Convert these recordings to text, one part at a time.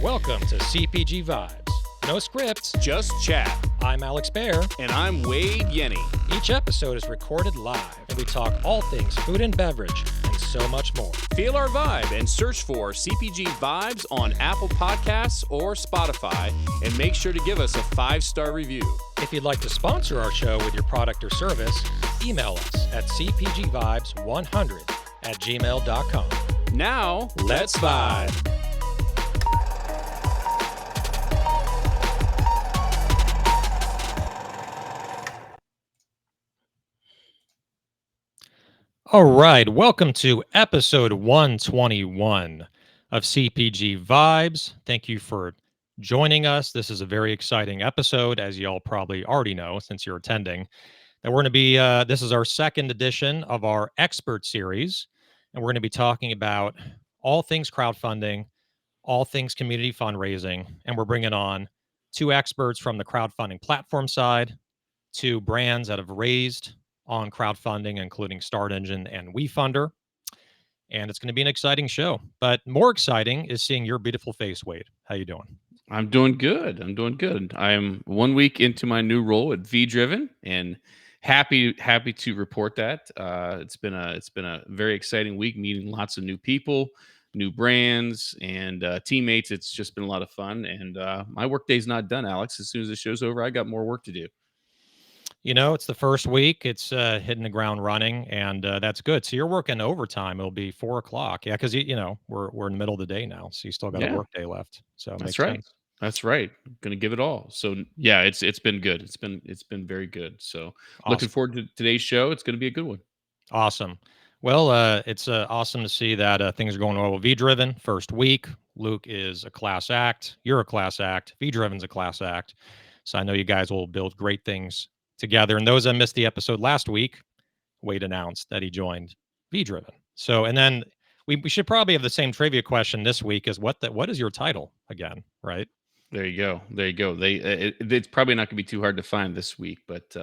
Welcome to CPG Vibes. No scripts, just chat. I'm Alex Baer. And I'm Wade Yenny. Each episode is recorded live, and we talk all things food and beverage, and so much more. Feel our vibe and search for CPG Vibes on Apple Podcasts or Spotify, and make sure to give us a 5-star review. If you'd like to sponsor our show with your product or service, email us at cpgvibes100@gmail.com. Now, let's vibe. All right, welcome to episode 121 of CPG Vibes. Thank you for joining us. This is a very exciting episode, as you all probably already know since you're attending. And we're going to be, this is our second edition of our expert series, and we're going to be talking about all things crowdfunding, all things community fundraising, and we're bringing on two experts from the crowdfunding platform side, two brands that have raised on crowdfunding, including Start Engine and Wefunder. And it's going to be an exciting show. But more exciting is seeing your beautiful face, Wade. How you doing? I'm doing good. I'm 1 week into my new role at V-Driven, and happy to report that. It's been a very exciting week, meeting lots of new people, new brands, and teammates. It's just been a lot of fun. And my workday's not done, Alex. As soon as the show's over, I got more work to do. You know, it's the first week. It's hitting the ground running, and that's good. So you're working overtime. It'll be 4:00. Yeah, because you know we're in the middle of the day now, so you still got a work day left. So it makes sense. That's right. I'm gonna give it all. So yeah, it's been good. It's been very good. So looking forward to today's show. It's gonna be a good one. Awesome. Well, it's awesome to see that things are going well with V-Driven. First week, Luke is a class act. You're a class act. V-Driven's a class act. So I know you guys will build great things together. And those that missed the episode last week, Wade announced that he joined V-Driven. So, and then we should probably have the same trivia question this week as what is your title again, right? There you go. It's probably not going to be too hard to find this week, but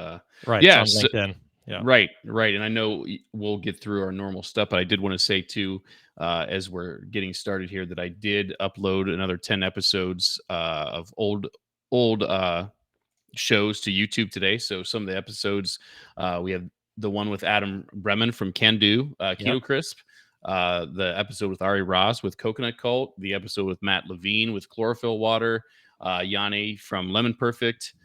right. Yeah, it's on LinkedIn. Yeah. Right. And I know we'll get through our normal stuff, but I did want to say too, as we're getting started here, that I did upload another 10 episodes of old shows to YouTube today. So some of the episodes, we have the one with Adam Bremen from Can Do, Keto Crisp, the episode with Ari Ross with Coconut Cult, the episode with Matt Levine with Chlorophyll Water, Yanni from Lemon Perfect,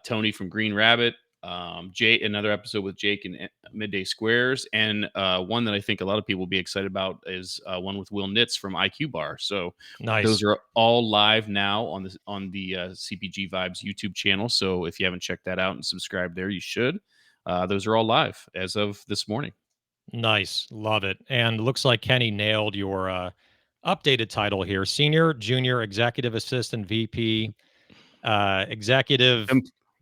Tony from Green Rabbit, another episode with Jake in Midday Squares, and one that I think a lot of people will be excited about is one with Will Nitz from IQ Bar. So nice. Those are all live now on the CPG Vibes YouTube channel. So if you haven't checked that out and subscribed there, you should. Those are all live as of this morning. Nice. Love it. And looks like Kenny nailed your updated title here: Senior, Junior, Executive Assistant, VP, Executive...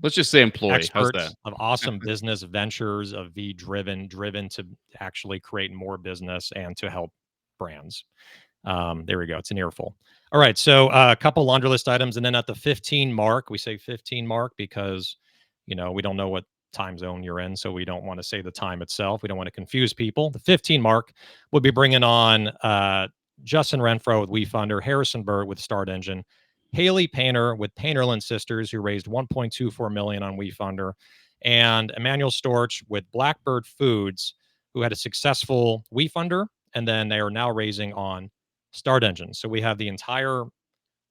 Let's just say employee. How's that? Of awesome business ventures of V-Driven, driven to actually create more business and to help brands. There we go. It's an earful. All right. So a couple laundry list items. And then at the 15 mark, we say 15 mark because, you know, we don't know what time zone you're in. So we don't want to say the time itself. We don't want to confuse people. The 15 mark would be bringing on Justin Renfro with Wefunder, Harrison Bert with Start Engine, Hayley Painter with Painterland Sisters, who raised $1.24 million on Wefunder, and Emanuel Storch with Blackbird Foods, who had a successful Wefunder, and then they are now raising on Start Engine. So we have the entire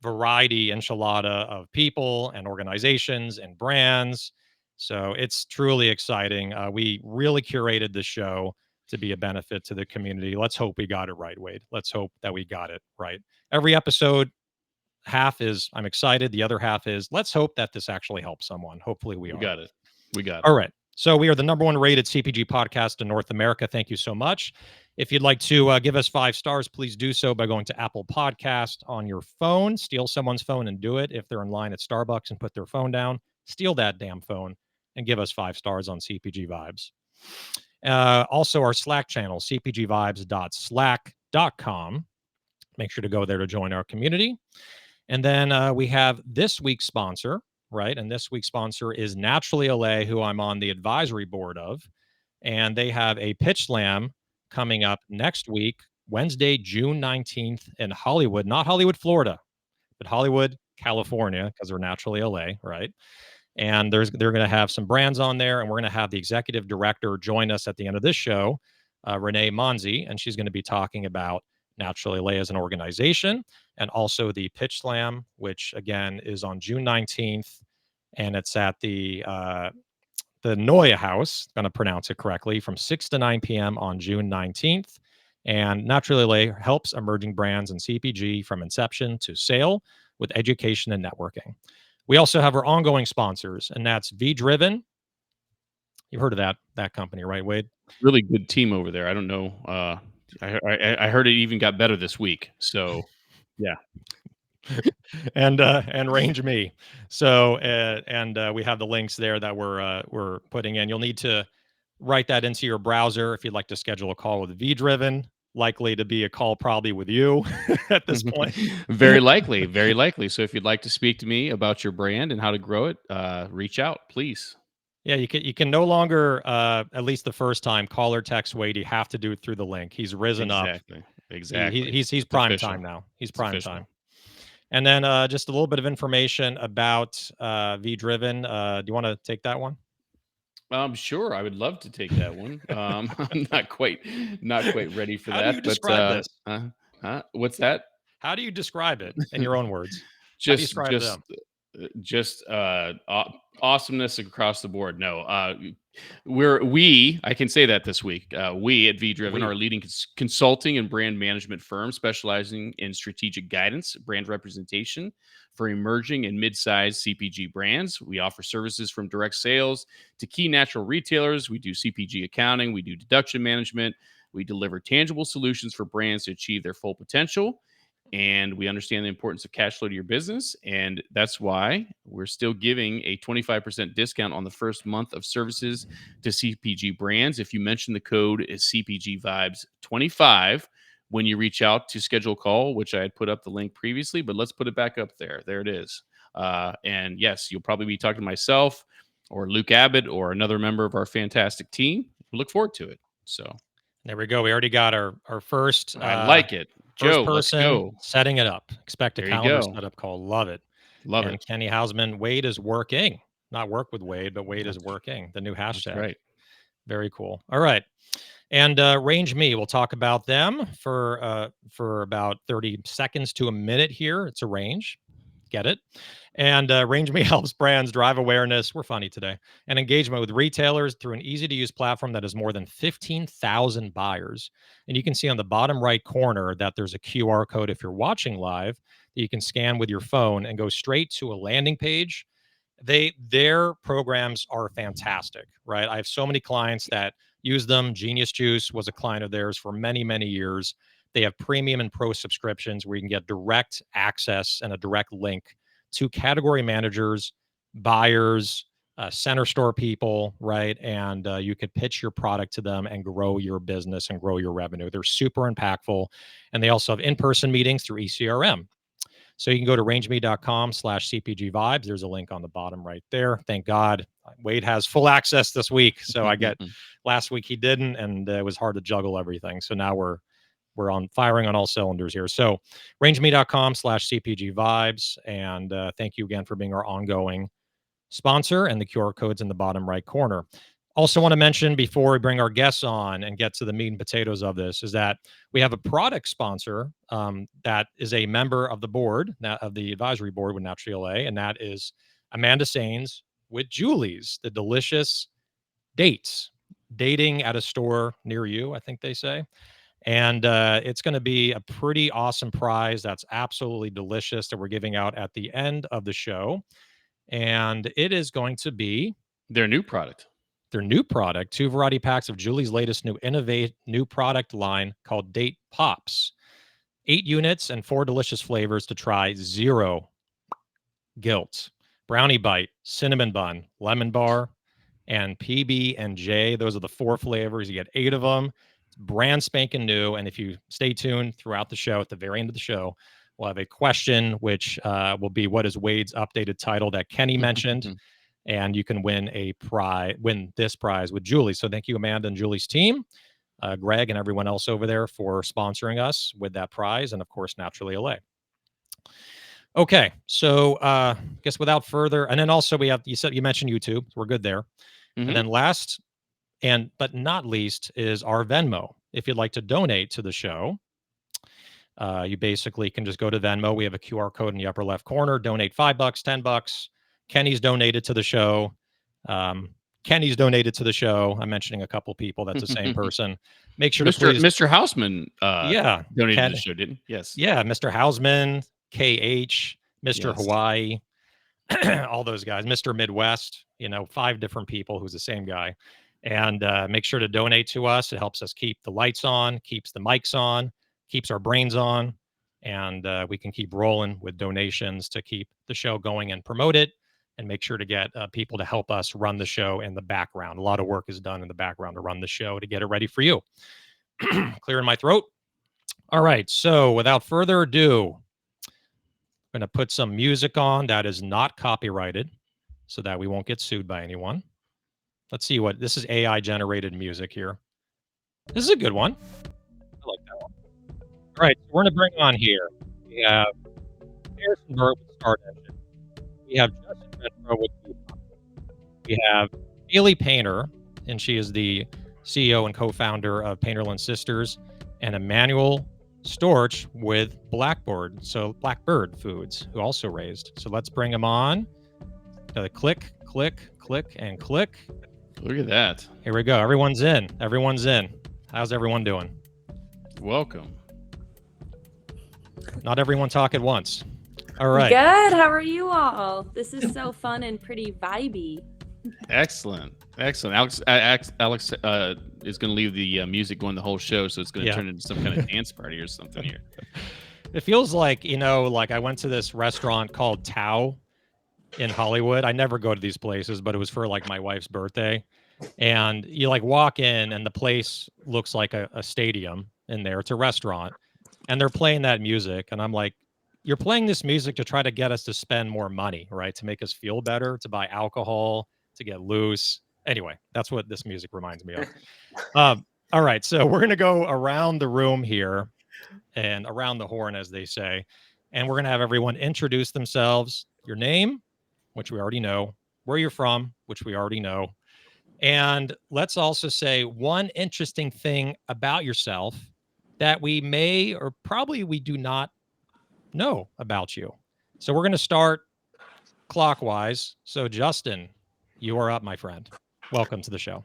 variety enchilada of people and organizations and brands. So it's truly exciting. We really curated the show to be a benefit to the community. Let's hope we got it right, Wade. Let's hope that we got it right. Every episode, half is I'm excited. The other half is let's hope that this actually helps someone. Hopefully we are. We got it. All right. So we are the #1 rated CPG podcast in North America. Thank you so much. If you'd like to give us 5 stars, please do so by going to Apple Podcast on your phone. Steal someone's phone and do it. If they're in line at Starbucks and put their phone down, steal that damn phone and give us 5 stars on CPG Vibes. Also, our Slack channel, cpgvibes.slack.com. Make sure to go there to join our community. And then we have this week's sponsor, right? And this week's sponsor is Naturally LA, who I'm on the advisory board of. And they have a pitch slam coming up next week, Wednesday, June 19th in Hollywood, not Hollywood, Florida, but Hollywood, California, because they're naturally LA, right? And they're going to have some brands on there, and we're going to have the executive director join us at the end of this show, Renee Monzi, and she's going to be talking about Naturally LA as an organization, and also the Pitch Slam, which again is on June 19th, and it's at the Noya House, going to pronounce it correctly, from 6 to 9 p.m. on June 19th. And Naturally LA helps emerging brands and CPG from inception to sale with education and networking. We also have our ongoing sponsors, and that's V-Driven. You've heard of that company, right, Wade? Really good team over there. I don't know. I heard it even got better this week. So, yeah. and Range Me. So we have the links there that we're putting in. You'll need to write that into your browser if you'd like to schedule a call with V-Driven. Likely to be a call probably with you at this point. Very likely, very likely. So if you'd like to speak to me about your brand and how to grow it, reach out, please. Yeah, you can no longer, at least the first time, call or text Wade. You have to do it through the link. He's risen up. Exactly. He's It's prime official. time now. He's It's prime official. time. And then just a little bit of information about V-Driven. Do you want to take that one? Sure. I would love to take that one. I'm not quite ready for How that. do you describe this? What's that? How do you describe it in your own words? How do you describe them? Just awesomeness across the board. No, I can say that this week. We at V-Driven are a leading consulting and brand management firm specializing in strategic guidance, brand representation for emerging and mid-sized CPG brands. We offer services from direct sales to key natural retailers. We do CPG accounting. We do deduction management. We deliver tangible solutions for brands to achieve their full potential. And we understand the importance of cash flow to your business. And that's why we're still giving a 25% discount on the first month of services to CPG brands. If you mention the code is CPG Vibes 25 when you reach out to schedule a call, which I had put up the link previously, but let's put it back up there. There it is. And yes, you'll probably be talking to myself or Luke Abbott or another member of our fantastic team. We look forward to it. So there we go. We already got our first. I like it. First Joe, let's person go. setting it up. Expect a There you calendar go. setup call. Love it. Love And it. Kenny Hausman, Wade is working. Not work with Wade, but Wade is working. The new hashtag. That's right. Very cool. All right. And Range Me, we'll talk about them for about 30 seconds to a minute here. It's a range. Get it? And Range Me helps brands drive awareness. We're funny today. And engagement with retailers through an easy-to-use platform that has more than 15,000 buyers. And you can see on the bottom right corner that there's a QR code if you're watching live that you can scan with your phone and go straight to a landing page. Their programs are fantastic, right? I have so many clients that use them. Genius Juice was a client of theirs for many, many years. They have premium and pro subscriptions where you can get direct access and a direct link to category managers, buyers, center store people, right? And you could pitch your product to them and grow your business and grow your revenue. They're super impactful. And they also have in-person meetings through ECRM. So you can go to rangeme.com/CPG vibes. There's a link on the bottom right there. Thank God Wade has full access this week. So I get last week he didn't, and it was hard to juggle everything. So now we're on firing on all cylinders here. So rangeme.com/CPG vibes. And thank you again for being our ongoing sponsor, and the QR code's in the bottom right corner. Also want to mention before we bring our guests on and get to the meat and potatoes of this is that we have a product sponsor that is a member of the board, of the advisory board with Naturally LA, and that is Amanda Sains with Julie's, the delicious dates, dating at a store near you, I think they say. And it's going to be a pretty awesome prize that's absolutely delicious that we're giving out at the end of the show. And it is going to be their new product. 2 variety packs of Julie's latest new product line called Date Pops. 8 units and 4 delicious flavors to try. Zero guilt. Brownie bite, cinnamon bun, lemon bar, and PB&J. Those are the 4 flavors. You get 8 of them. It's brand spanking new. And if you stay tuned throughout the show, at the very end of the show, we'll have a question, which will be, what is Wade's updated title that Kenny mentioned? And you can win this prize with Julie. So thank you, Amanda and Julie's team, Greg and everyone else over there for sponsoring us with that prize. And of course, Naturally LA. Okay, so guess without further, and then also we have you mentioned YouTube. We're good there. And then last but not least is our Venmo. If you'd like to donate to the show, you basically can just go to Venmo. We have a QR code in the upper left corner. Donate $5, $10. Kenny's donated to the show. Kenny's donated to the show. I'm mentioning a couple people. That's the same person. Make sure to please. Mr. Hausman yeah, donated to the show, didn't he? Yes. Yeah, Mr. Hausman, KH, Mr. Yes. Hawaii, all those guys, Mr. Midwest, 5 different people who's the same guy. And make sure to donate to us. It helps us keep the lights on, keeps the mics on, keeps our brains on, and we can keep rolling with donations to keep the show going and promote it, and make sure to get people to help us run the show in the background. A lot of work is done in the background to run the show to get it ready for you. Clearing my throat. All right, so without further ado, I'm going to put some music on that is not copyrighted so that we won't get sued by anyone. Let's see what this is. AI generated music here. This is a good one. I like that one. All right, so we're going to bring on here. We have Harrison Bert with Start Engine. We have Justin Renfro with Wefunder. We have Hayley Painter, and she is the CEO and co-founder of Painterland Sisters, and Emanuel Storch with Blackbird Foods, who also raised. So let's bring him on. Click, click, click, and click. Look at that. Here we go. Everyone's in. Everyone's in. How's everyone doing? Welcome. Not everyone talk at once. All right. Good. How are you all? This is so fun and pretty vibey. Excellent. Alex is going to leave the music going the whole show, so it's going to turn into some kind of dance party or something here. It feels like, like I went to this restaurant called Tao in Hollywood. I never go to these places, but it was for like my wife's birthday. And you like walk in and the place looks like a stadium in there. It's a restaurant. And they're playing that music. And I'm like, you're playing this music to try to get us to spend more money, right? To make us feel better, to buy alcohol, to get loose. Anyway, that's what this music reminds me of. All right, so we're going to go around the room here and around the horn, as they say. And we're going to have everyone introduce themselves, your name, which we already know, where you're from, which we already know. And let's also say one interesting thing about yourself that we may or probably we do not know about you. So we're going to start clockwise. So Justin, you are up, my friend. Welcome to the show.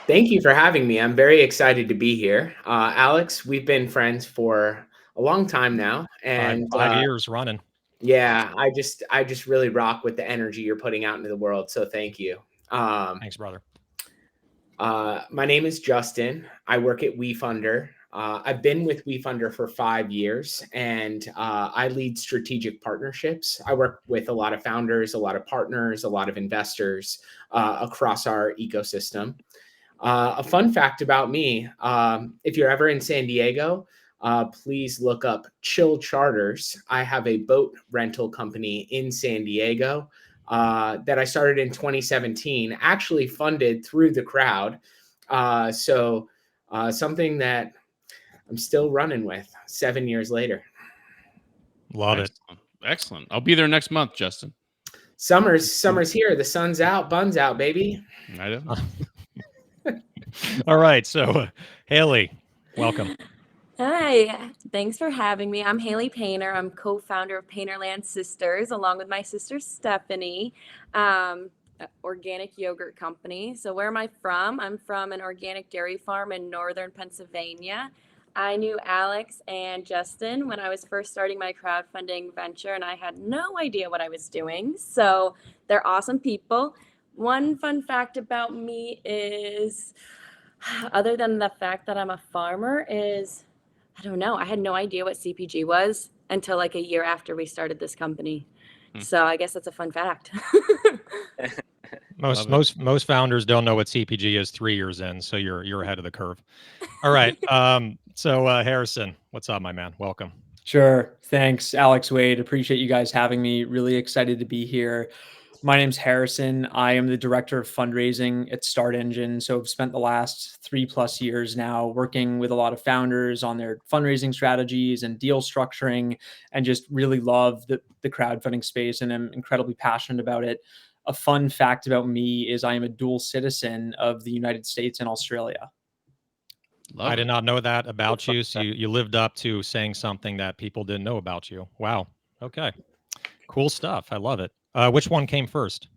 Thank you for having me. I'm very excited to be here. Alex, we've been friends for a long time now. And 5 years running. Yeah, I just really rock with the energy you're putting out into the world. So thank you. Thanks, brother. My name is Justin. I work at Wefunder. I've been with Wefunder for 5 years, and I lead strategic partnerships. I work with a lot of founders, a lot of partners, a lot of investors across our ecosystem. A fun fact about me, if you're ever in San Diego, please look up Chill Charters. I have a boat rental company in San Diego that I started in 2017, actually funded through the crowd. So something that I'm still running with 7 years later. Love it. Excellent. I'll be there next month, Justin. Summer's here. The sun's out, buns out, baby. I know. All right. So, Hayley, welcome. Hi. Thanks for having me. I'm Hayley Painter. I'm co-founder of Painterland Sisters, along with my sister Stephanie, organic yogurt company. So where am I from? I'm from an organic dairy farm in northern Pennsylvania. I knew Alex and Justin when I was first starting my crowdfunding venture, and I had no idea what I was doing. So they're awesome people. One fun fact about me is, other than the fact that I'm a farmer, is, I don't know, I had no idea what CPG was until like a year after we started this company. So I guess that's a fun fact. Most founders don't know what CPG is 3 years in, so you're ahead of the curve. All right. So Harrison, what's up, my man? Welcome. Sure. Thanks, Alex Wade. Appreciate you guys having me. Really excited to be here. My name's Harrison. I am the director of fundraising at Start Engine. So I've spent the last 3+ years now working with a lot of founders on their fundraising strategies and deal structuring, and just really love the crowdfunding space, and I'm incredibly passionate about it. A fun fact about me is I am a dual citizen of the United States and Australia. I did not know that about you. So you lived up to saying something that people didn't know about you. Wow. Okay. Cool stuff. I love it. Which one came first?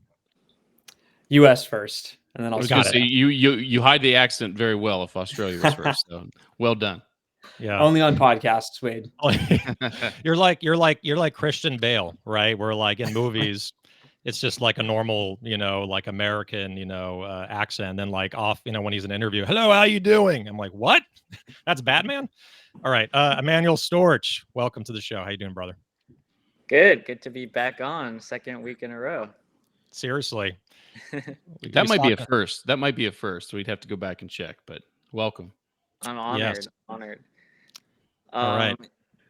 US first, and then I was Australia. going to say you hide the accent very well if Australia was first. So well done. Yeah. Only on podcasts, Wade. You're like Christian Bale, right? Where like in movies, it's just like a normal, like American, accent. And then like off, when he's in an interview, hello, how you doing? I'm like, what? That's Batman? All right. Emanuel Storch, welcome to the show. How you doing, brother? Good to be back on, second week in a row. Seriously. That might be a first. That might be a first. We'd have to go back and check, but welcome. I'm honored. Yes. Honored. All right.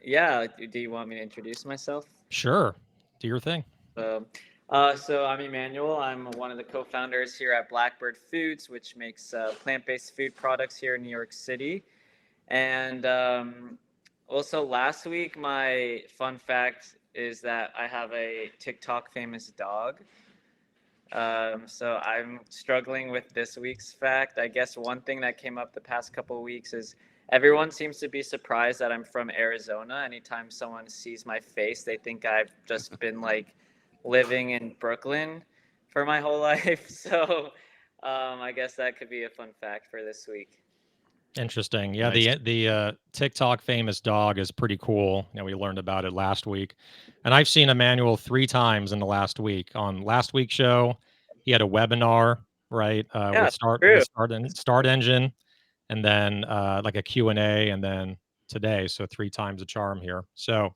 Yeah. Do you want me to introduce myself? Sure. Do your thing. So I'm Emanuel. I'm one of the co-founders here at Blackbird Foods, which makes plant-based food products here in New York City. And also last week, my fun fact is that I have a TikTok famous dog. So I'm struggling with this week's fact. I guess one thing that came up the past couple of weeks is everyone seems to be surprised that I'm from Arizona. Anytime someone sees my face, they think I've just been like living in Brooklyn for my whole life. So I guess that could be a fun fact for this week. Interesting. Yeah, Nice. the TikTok famous dog is pretty cool. We learned about it last week. And I've seen Emmanuel 3 times in the last week. On last week's show, he had a webinar, right? Yeah, With true. Start Engine, and then like a Q&A, and then today. So 3 times the charm here. So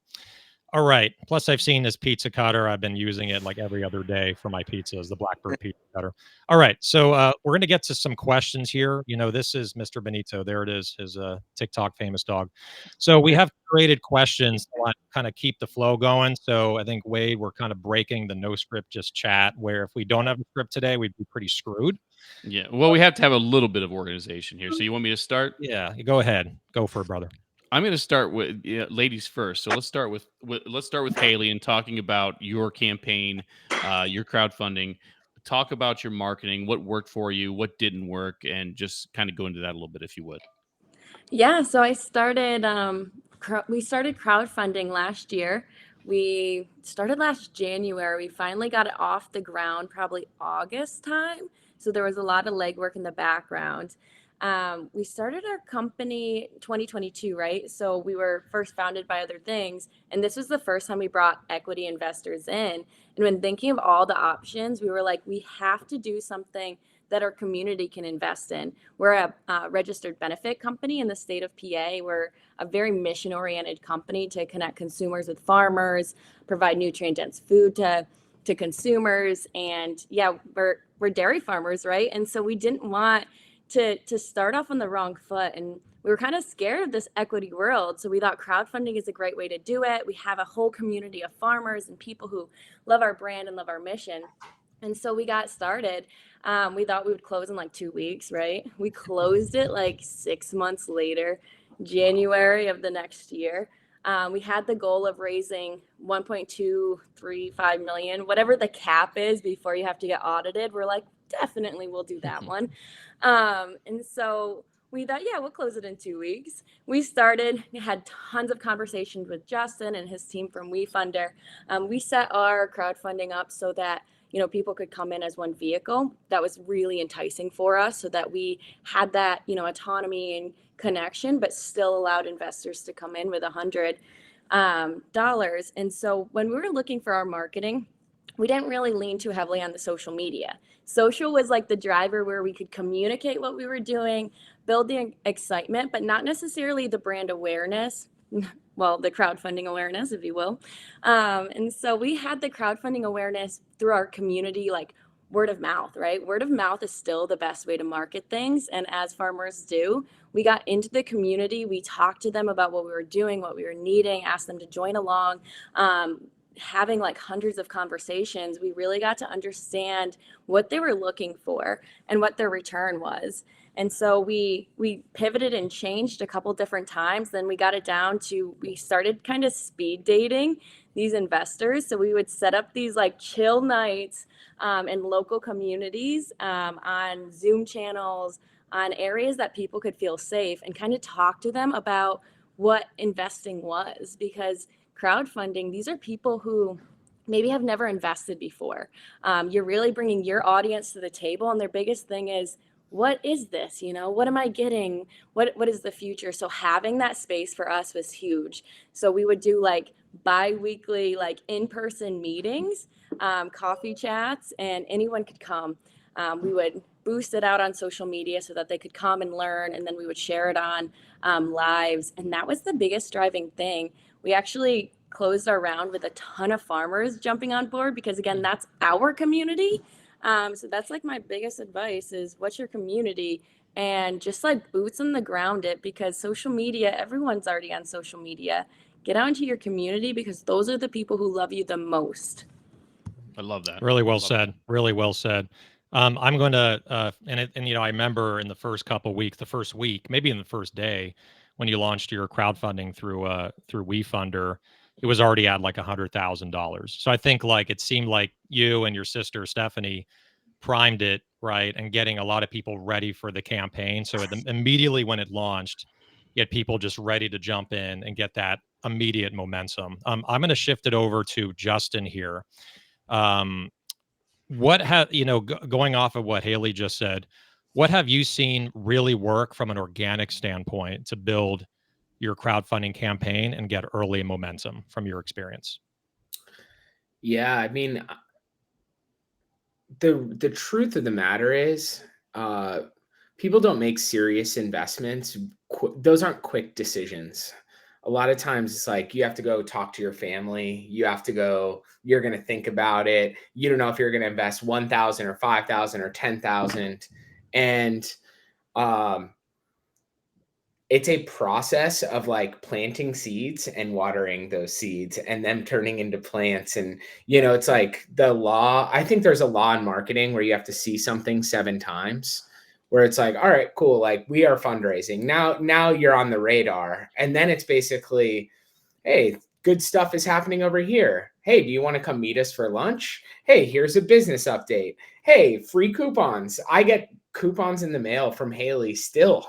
all right. Plus, I've seen this pizza cutter. I've been using it like every other day for my pizzas, the Blackbird pizza cutter. All right. So we're going to get to some questions here. This is Mr. Benito. There it is, his TikTok famous dog. So we have created questions to kind of keep the flow going. So I think, Wade, we're kind of breaking the no script, just chat, where if we don't have a script today, we'd be pretty screwed. Yeah. Well, we have to have a little bit of organization here. So you want me to start? Yeah. Go ahead. Go for it, brother. I'm going to start with ladies first. So let's start with Hayley and talking about your campaign, your crowdfunding. Talk about your marketing, what worked for you, what didn't work, and just kind of go into that a little bit if you would. Yeah, so I started, we started crowdfunding last year. We started last January. We finally got it off the ground probably August time. So there was a lot of legwork in the background. We started our company 2022, right? So we were first founded by other things. And this was the first time we brought equity investors in. And when thinking of all the options, we were like, we have to do something that our community can invest in. We're a registered benefit company in the state of PA. We're a very mission-oriented company to connect consumers with farmers, provide nutrient-dense food to consumers. And yeah, we're dairy farmers, right? And so we didn't want to start off on the wrong foot, and we were kind of scared of this equity world. So we thought crowdfunding is a great way to do it. We have a whole community of farmers and people who love our brand and love our mission. And so we got started. We thought we would close in like 2 weeks, right? We closed it like 6 months later, January of the next year. We had the goal of raising 1.235 million, whatever the cap is before you have to get audited. We're like, definitely we'll do that one. And so we thought, yeah, we'll close it in 2 weeks. We started, had tons of conversations with Justin and his team from Wefunder. We set our crowdfunding up so that, people could come in as one vehicle. That was really enticing for us, so that we had that, autonomy and connection, but still allowed investors to come in with $100. And so when we were looking for our marketing, we didn't really lean too heavily on the social media. Social was like the driver where we could communicate what we were doing, build the excitement, but not necessarily the brand awareness. Well, the crowdfunding awareness, if you will. And so we had the crowdfunding awareness through our community, like word of mouth, right? Word of mouth is still the best way to market things. And as farmers do, we got into the community. We talked to them about what we were doing, what we were needing, asked them to join along. having like hundreds of conversations, we really got to understand what they were looking for and what their return was. And so we pivoted and changed a couple different times. Then we got it down to, we started kind of speed dating these investors. So we would set up these like chill nights in local communities, on Zoom channels, on areas that people could feel safe, and kind of talk to them about what investing was. Because crowdfunding, these are people who maybe have never invested before. You're really bringing your audience to the table, and their biggest thing is, what is this? You know, what am I getting? What is the future? So having that space for us was huge. So we would do like bi-weekly, like in-person meetings, coffee chats, and anyone could come. We would boost it out on social media so that they could come and learn, and then we would share it on lives. And that was the biggest driving thing. We actually closed our round with a ton of farmers jumping on board, because again, that's our community. So that's like my biggest advice is, what's your community? And just like boots on the ground it, because social media, everyone's already on social media. Get out into your community, because those are the people who love you the most. I love that. Really well said. Really well said. I'm going to, and you know, I remember in the first couple weeks, the first week, maybe in the first day, when you launched your crowdfunding through Wefunder, it was already at like $100,000. So I think like it seemed like you and your sister Stephanie primed it right, and getting a lot of people ready for the campaign. So immediately when it launched, you had people just ready to jump in and get that immediate momentum. I'm going to shift it over to Justin here. What have you know, going off of what Hayley just said, what have you seen really work from an organic standpoint to build your crowdfunding campaign and get early momentum from your experience? Yeah, I mean, the truth of the matter is, people don't make serious investments. Those aren't quick decisions. A lot of times it's like, you have to go talk to your family. You have to go, you're going to think about it. You don't know if you're going to invest 1,000 or 5,000 or 10,000. And it's a process of like planting seeds and watering those seeds and them turning into plants. And, you know, it's like the law. I think there's a law in marketing where you have to see something 7 times, where it's like, all right, cool. Like, we are fundraising now you're on the radar. And then it's basically, hey, good stuff is happening over here. Hey, do you want to come meet us for lunch? Hey, here's a business update. Hey, free coupons. I get coupons in the mail from Hayley still.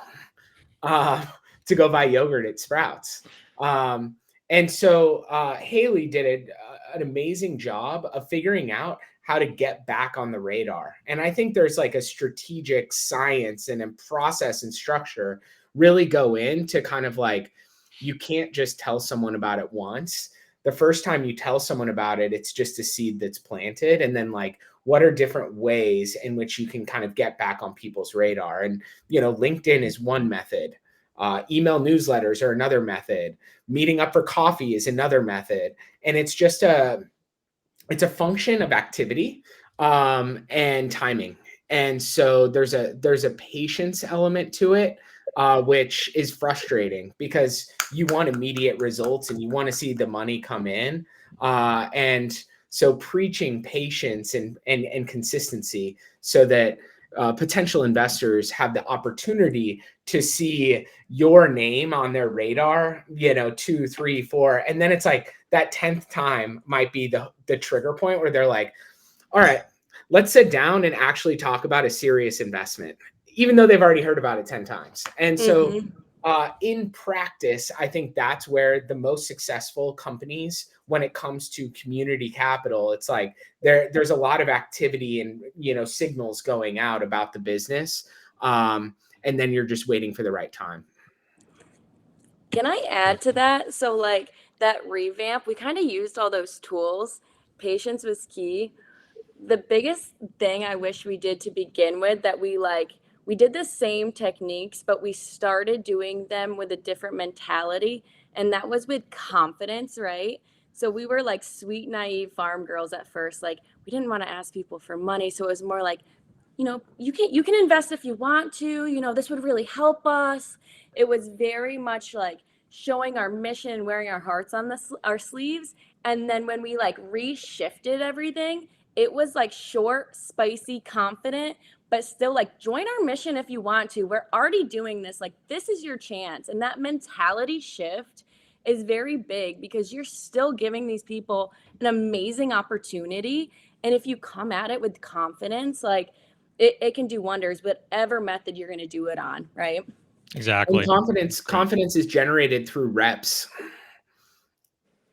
To go buy yogurt at Sprouts. And so Hayley did an amazing job of figuring out how to get back on the radar. And I think there's like a strategic science and a process and structure really go into kind of like, you can't just tell someone about it once. The first time you tell someone about it, it's just a seed that's planted. And then like, what are different ways in which you can kind of get back on people's radar? And, you know, LinkedIn is one method. Email newsletters are another method. Meeting up for coffee is another method. And it's just it's a function of activity and timing. And so there's a patience element to it, which is frustrating, because you want immediate results and you want to see the money come in. And so preaching patience and consistency, so that potential investors have the opportunity to see your name on their radar, you know, 2, 3, 4. And then it's like that 10th time might be the trigger point where they're like, all right, let's sit down and actually talk about a serious investment, even though they've already heard about it 10 times. And so in practice, I think that's where the most successful companies, when it comes to community capital, it's like there's a lot of activity and, you know, signals going out about the business. And then you're just waiting for the right time. Can I add to that? So like that revamp, we kind of used all those tools. Patience was key. The biggest thing I wish we did to begin with, that we did the same techniques, but we started doing them with a different mentality. And that was with confidence, right? So we were like sweet, naive farm girls at first. Like, we didn't want to ask people for money. So it was more like, you know, you can invest if you want to, you know, this would really help us. It was very much like showing our mission and wearing our hearts on our sleeves. And then when we like reshifted everything, it was like short, spicy, confident, but still like join our mission if you want to. We're already doing this. Like, this is your chance. And that mentality shift is very big because you're still giving these people an amazing opportunity. And if you come at it with confidence, like it can do wonders, whatever method you're going to do it on. Right. Exactly. And confidence is generated through reps.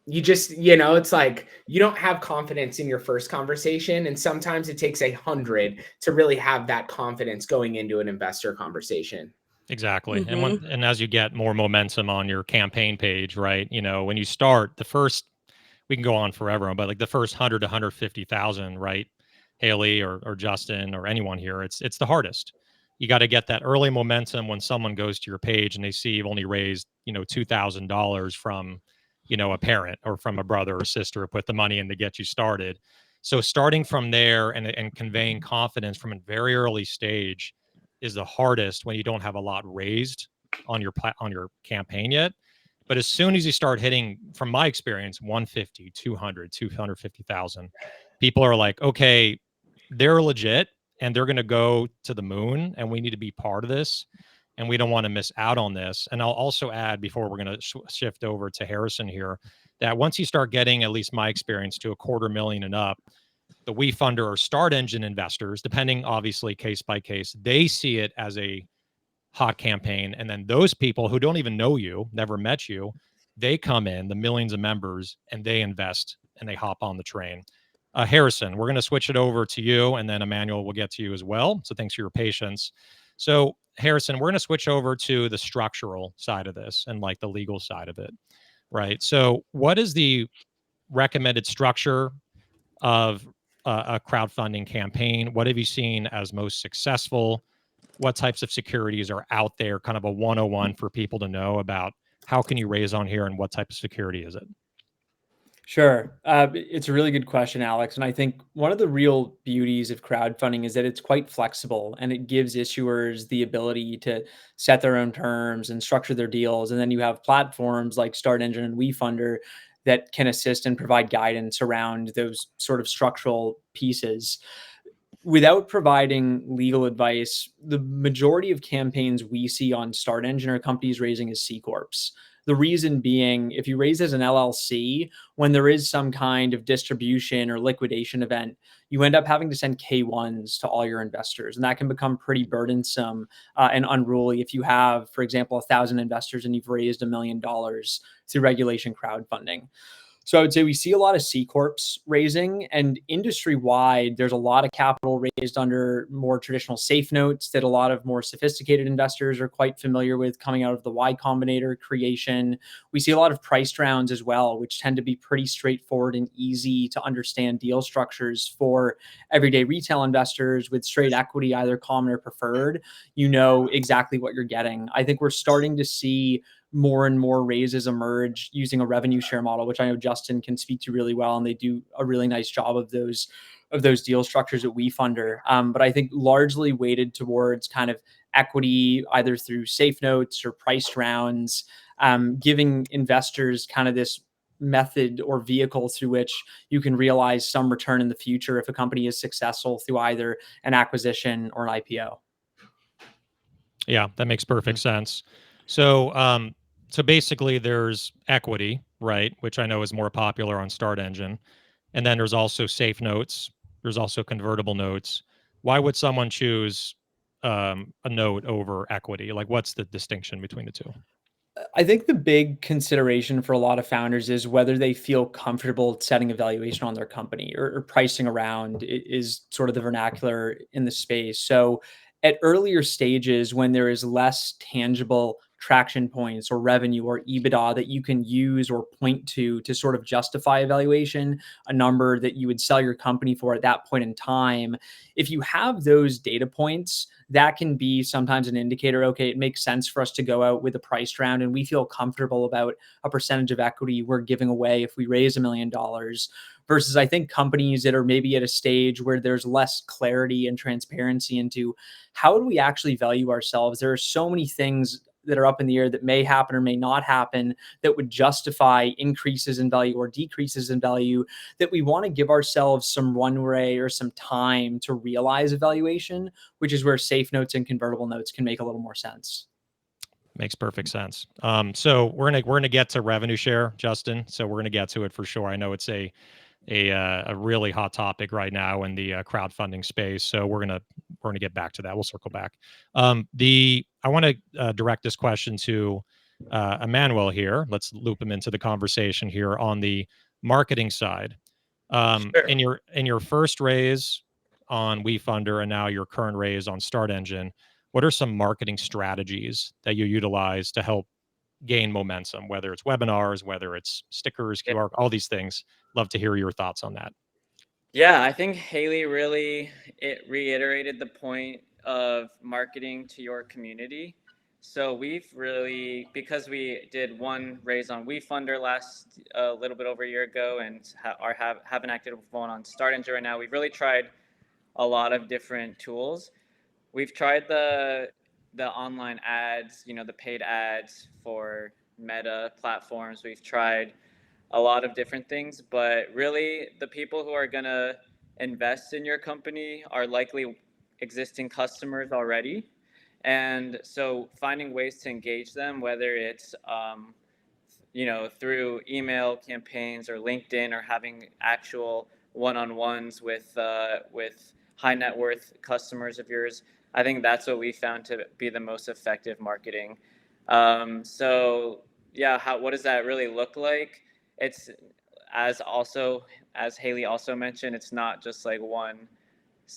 You just, it's like you don't have confidence in your first conversation. And sometimes it takes 100 to really have that confidence going into an investor conversation. Exactly. And as you get more momentum on your campaign page, right? When you start we can go on forever, but like the first 100 to 150,000, right? Hayley or Justin or anyone here, it's the hardest. You got to get that early momentum when someone goes to your page and they see you've only raised, $2,000 from, a parent or from a brother or sister who put the money in to get you started. So starting from there and conveying confidence from a very early stage is the hardest when you don't have a lot raised on your campaign yet. But as soon as you start hitting, from my experience, 150, 200, 250,000, people are like, okay, they're legit and they're going to go to the moon and we need to be part of this and we don't want to miss out on this. And I'll also add, before we're going to shift over to Harrison here, that once you start getting, at least my experience, to $250,000 and up, the Wefunder or Start Engine investors, depending obviously case by case, they see it as a hot campaign. And then those people who don't even know you, never met you, they come in, the millions of members, and they invest and they hop on the train. Harrison, we're going to switch it over to you, and then Emanuel will get to you as well. So thanks for your patience. So Harrison, we're going to switch over to the structural side of this and like the legal side of it, right? So what is the recommended structure of a crowdfunding campaign? What have you seen as most successful? What types of securities are out there? Kind of a 101 for people to know about how can you raise on here and what type of security is it? Sure. It's a really good question, Alex. And I think one of the real beauties of crowdfunding is that it's quite flexible and it gives issuers the ability to set their own terms and structure their deals. And then you have platforms like Start Engine and Wefunder that can assist and provide guidance around those sort of structural pieces. Without providing legal advice, the majority of campaigns we see on Start Engine are companies raising as C Corps. The reason being, if you raise as an LLC, when there is some kind of distribution or liquidation event, you end up having to send K1s to all your investors. And that can become pretty burdensome and unruly if you have, for example, 1,000 investors and you've raised $1 million through regulation crowdfunding. So I would say we see a lot of C Corps raising, and industry-wide, there's a lot of capital raised under more traditional safe notes that a lot of more sophisticated investors are quite familiar with coming out of the Y Combinator creation. We see a lot of priced rounds as well, which tend to be pretty straightforward and easy to understand deal structures for everyday retail investors with straight equity, either common or preferred. You know exactly what you're getting. I think we're starting to see more and more raises emerge using a revenue share model, which I know Justin can speak to really well, and they do a really nice job of those deal structures at Wefunder. But I think largely weighted towards kind of equity, either through safe notes or priced rounds, giving investors kind of this method or vehicle through which you can realize some return in the future if a company is successful through either an acquisition or an IPO. Yeah, that makes perfect sense. So, so basically there's equity, right? Which I know is more popular on Start Engine. And then there's also safe notes. There's also convertible notes. Why would someone choose a note over equity? Like, what's the distinction between the two? I think the big consideration for a lot of founders is whether they feel comfortable setting a valuation on their company or pricing around is sort of the vernacular in the space. So at earlier stages, when there is less tangible traction points or revenue or EBITDA that you can use or point to sort of justify a valuation, a number that you would sell your company for at that point in time, if you have those data points, that can be sometimes an indicator, okay, it makes sense for us to go out with a priced round and we feel comfortable about a percentage of equity we're giving away if we raise $1 million, versus I think companies that are maybe at a stage where there's less clarity and transparency into how do we actually value ourselves. There are so many things that are up in the air that may happen or may not happen that would justify increases in value or decreases in value, that we want to give ourselves some runway or some time to realize a valuation, which is where safe notes and convertible notes can make a little more sense. Makes perfect sense. So we're gonna get to revenue share, Justin. So we're gonna get to it for sure. I know it's a really hot topic right now in the crowdfunding space. So we're gonna get back to that. We'll circle back. I want to direct this question to Emanuel here. Let's loop him into the conversation here on the marketing side. Sure. In your first raise on Wefunder and now your current raise on Start Engine, what are some marketing strategies that you utilize to help gain momentum, whether it's webinars, whether it's stickers, Yeah. QR, all these things? Love to hear your thoughts on that. Yeah, I think Hayley really reiterated the point of marketing to your community. So we've really, because we did one raise on Wefunder last a little bit over a year ago, and have an active one on Start Engine right now. We've really tried a lot of different tools. We've tried the online ads, the paid ads for Meta platforms. We've tried a lot of different things, but really the people who are going to invest in your company are likely existing customers already. And so finding ways to engage them, whether it's through email campaigns or LinkedIn, or having actual one-on-ones with high net worth customers of yours, I think that's what we found to be the most effective marketing. So yeah, what does that really look like? It's as Hayley also mentioned, it's not just like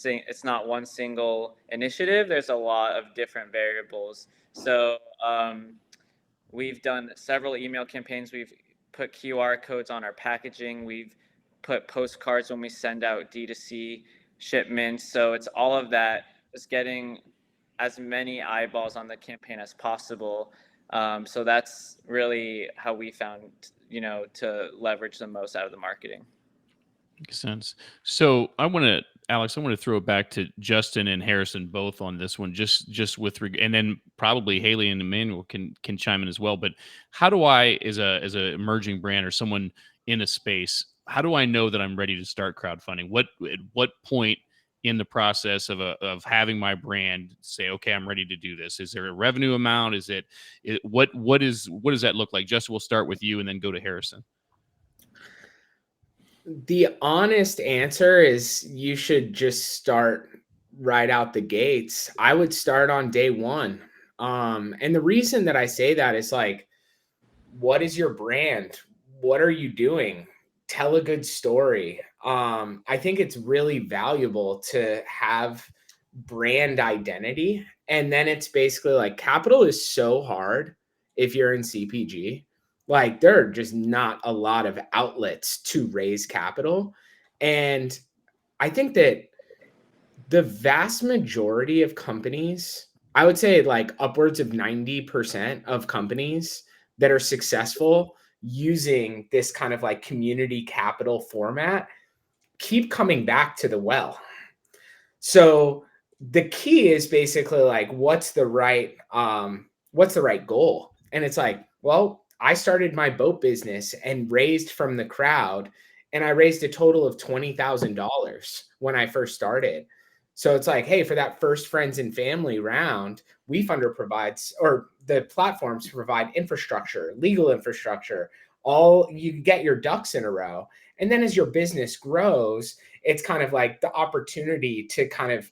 it's not one single initiative. There's a lot of different variables. So we've done several email campaigns. We've put QR codes on our packaging. We've put postcards when we send out D2C shipments. So it's all of that, just getting as many eyeballs on the campaign as possible. So that's really how we found, to leverage the most out of the marketing. Makes sense. So Alex, I want to throw it back to Justin and Harrison both on this one, just and then probably Hayley and Emanuel can chime in as well. But how do I, as a emerging brand or someone in a space, how do I know that I'm ready to start crowdfunding? At what point in the process of having my brand say, okay, I'm ready to do this? Is there a revenue amount? What does that look like? Justin, we'll start with you and then go to Harrison. The honest answer is you should just start right out the gates. I would start on day one. And the reason that I say that is like, what is your brand? What are you doing? Tell a good story. I think it's really valuable to have brand identity. And then it's basically like, capital is so hard if you're in CPG. Like, there are just not a lot of outlets to raise capital. And I think that the vast majority of companies, I would say like upwards of 90% of companies that are successful using this kind of like community capital format, keep coming back to the well. So the key is basically like, what's the right goal? And it's like, well, I started my boat business and raised from the crowd, and I raised a total of $20,000 when I first started. So it's like, hey, for that first friends and family round, Wefunder provides, or the platforms provide infrastructure, legal infrastructure, you get your ducks in a row. And then as your business grows, it's kind of like the opportunity to kind of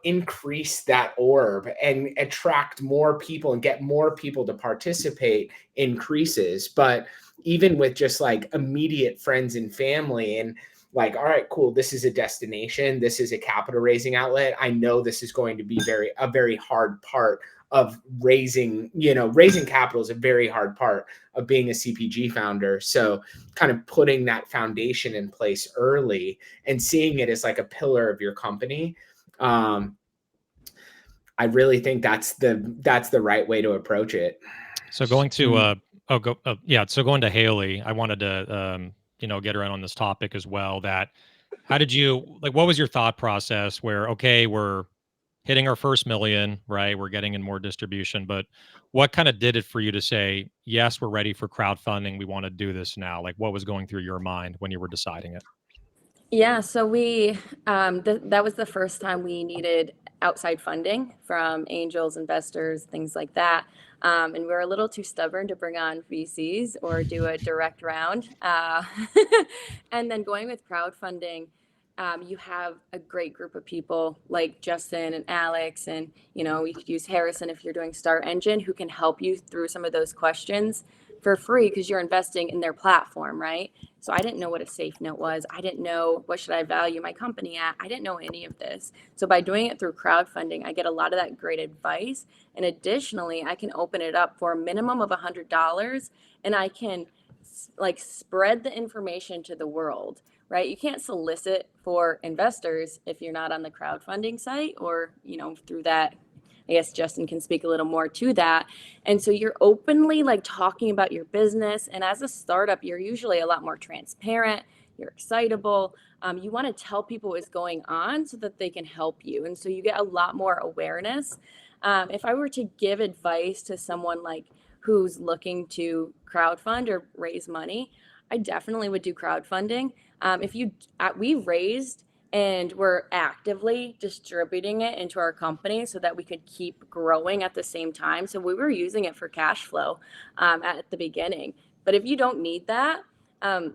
increase that orb and attract more people and get more people to participate increases. But even with just like immediate friends and family, and like, all right, cool, this is a destination, this is a capital raising outlet, I know this is going to be a very hard part of raising capital is a very hard part of being a CPG founder. So kind of putting that foundation in place early and seeing it as like a pillar of your company, I really think that's the right way to approach it. So going to So going to Hayley, I wanted to get her in on this topic as well. That how did you what was your thought process where, okay, we're hitting our first million, right? We're getting in more distribution, but what kind of did it for you to say, yes, we're ready for crowdfunding. We want to do this now. Like, what was going through your mind when you were deciding it? Yeah, so we that was the first time we needed outside funding from angels, investors, things like that. And we were a little too stubborn to bring on VCs or do a direct round. And then going with crowdfunding, you have a great group of people like Justin and Alex, and you could use Harrison if you're doing Start Engine, who can help you through some of those questions for free because you're investing in their platform, right? So I didn't know what a safe note was. I didn't know what should I value my company at. I didn't know any of this. So by doing it through crowdfunding, I get a lot of that great advice. And additionally, I can open it up for a minimum of $100, and I can like spread the information to the world, right? You can't solicit for investors if you're not on the crowdfunding site or, through that. I guess Justin can speak a little more to that. And so you're openly like talking about your business. And as a startup, you're usually a lot more transparent. You're excitable. You want to tell people what's going on so that they can help you. And so you get a lot more awareness. If I were to give advice to someone like who's looking to crowdfund or raise money, I definitely would do crowdfunding. We raised and we're actively distributing it into our company so that we could keep growing at the same time. So we were using it for cash flow at the beginning. But if you don't need that,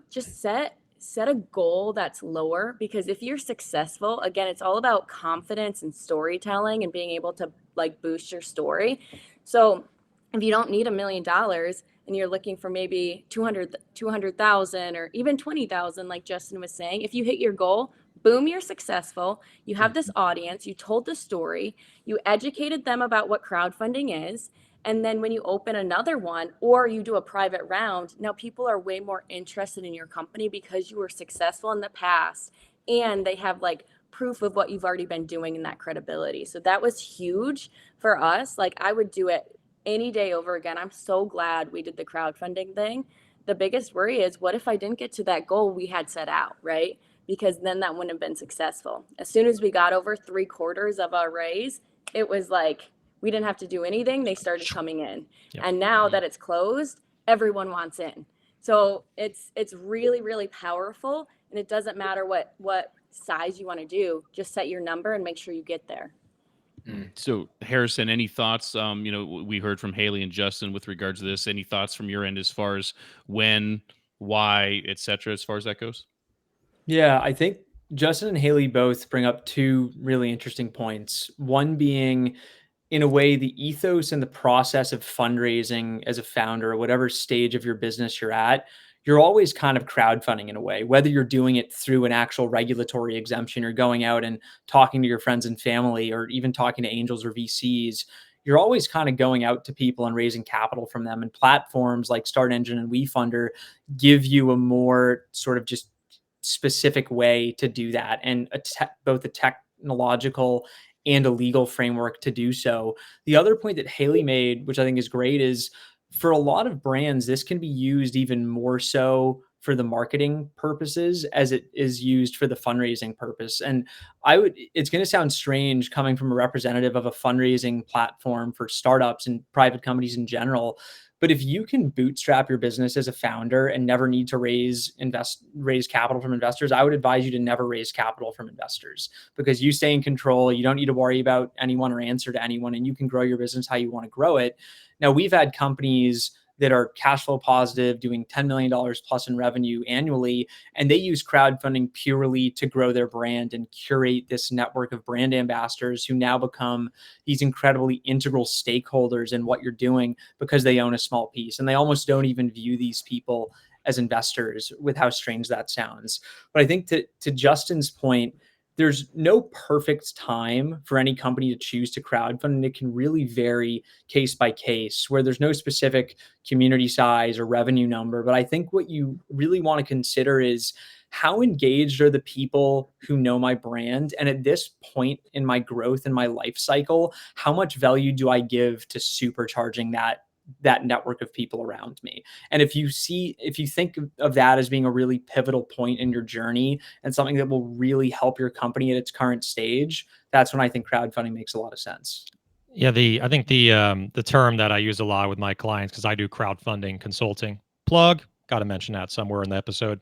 just set a goal that's lower, because if you're successful, again, it's all about confidence and storytelling and being able to like boost your story. So if you don't need $1 million and you're looking for maybe 200,000 or even 20,000, like Justin was saying, if you hit your goal, boom, you're successful. You have this audience, you told the story, you educated them about what crowdfunding is. And then when you open another one or you do a private round, now people are way more interested in your company because you were successful in the past and they have like proof of what you've already been doing and that credibility. So that was huge for us. Like I would do it any day over again. I'm so glad we did the crowdfunding thing. The biggest worry is, what if I didn't get to that goal we had set out, right? Because then that wouldn't have been successful. As soon as we got over 3/4 of our raise, it was like we didn't have to do anything. They started coming in. Yep. And now that it's closed, everyone wants in. So it's really, really powerful. And it doesn't matter what size you want to do. Just set your number and make sure you get there. So Harrison, any thoughts? We heard from Hayley and Justin with regards to this. Any thoughts from your end as far as when, why, etc., as far as that goes? Yeah, I think Justin and Hayley both bring up two really interesting points. One being, in a way, the ethos and the process of fundraising as a founder, or whatever stage of your business you're at, you're always kind of crowdfunding in a way, whether you're doing it through an actual regulatory exemption or going out and talking to your friends and family, or even talking to angels or VCs. You're always kind of going out to people and raising capital from them. And platforms like Start Engine and Wefunder give you a more sort of just specific way to do that, and both a technological and a legal framework to do so. The other point that Hayley made, which I think is great, is for a lot of brands, this can be used even more so for the marketing purposes as it is used for the fundraising purpose. And it's going to sound strange coming from a representative of a fundraising platform for startups and private companies in general, but if you can bootstrap your business as a founder and never need to raise capital from investors, I would advise you to never raise capital from investors, because you stay in control. You don't need to worry about anyone or answer to anyone, and you can grow your business how you want to grow it. Now, we've had companies that are cash flow positive, doing $10 million plus in revenue annually, and they use crowdfunding purely to grow their brand and curate this network of brand ambassadors who now become these incredibly integral stakeholders in what you're doing because they own a small piece. And they almost don't even view these people as investors, with how strange that sounds. But I think to Justin's point, there's no perfect time for any company to choose to crowdfund, and it can really vary case by case, where there's no specific community size or revenue number. But I think what you really want to consider is, how engaged are the people who know my brand? And at this point in my growth and my life cycle, how much value do I give to supercharging that that network of people around me. And if you think of that as being a really pivotal point in your journey and something that will really help your company at its current stage, that's when I think crowdfunding makes a lot of sense. Yeah, I think the term that I use a lot with my clients, because I do crowdfunding consulting, plug, got to mention that somewhere in the episode,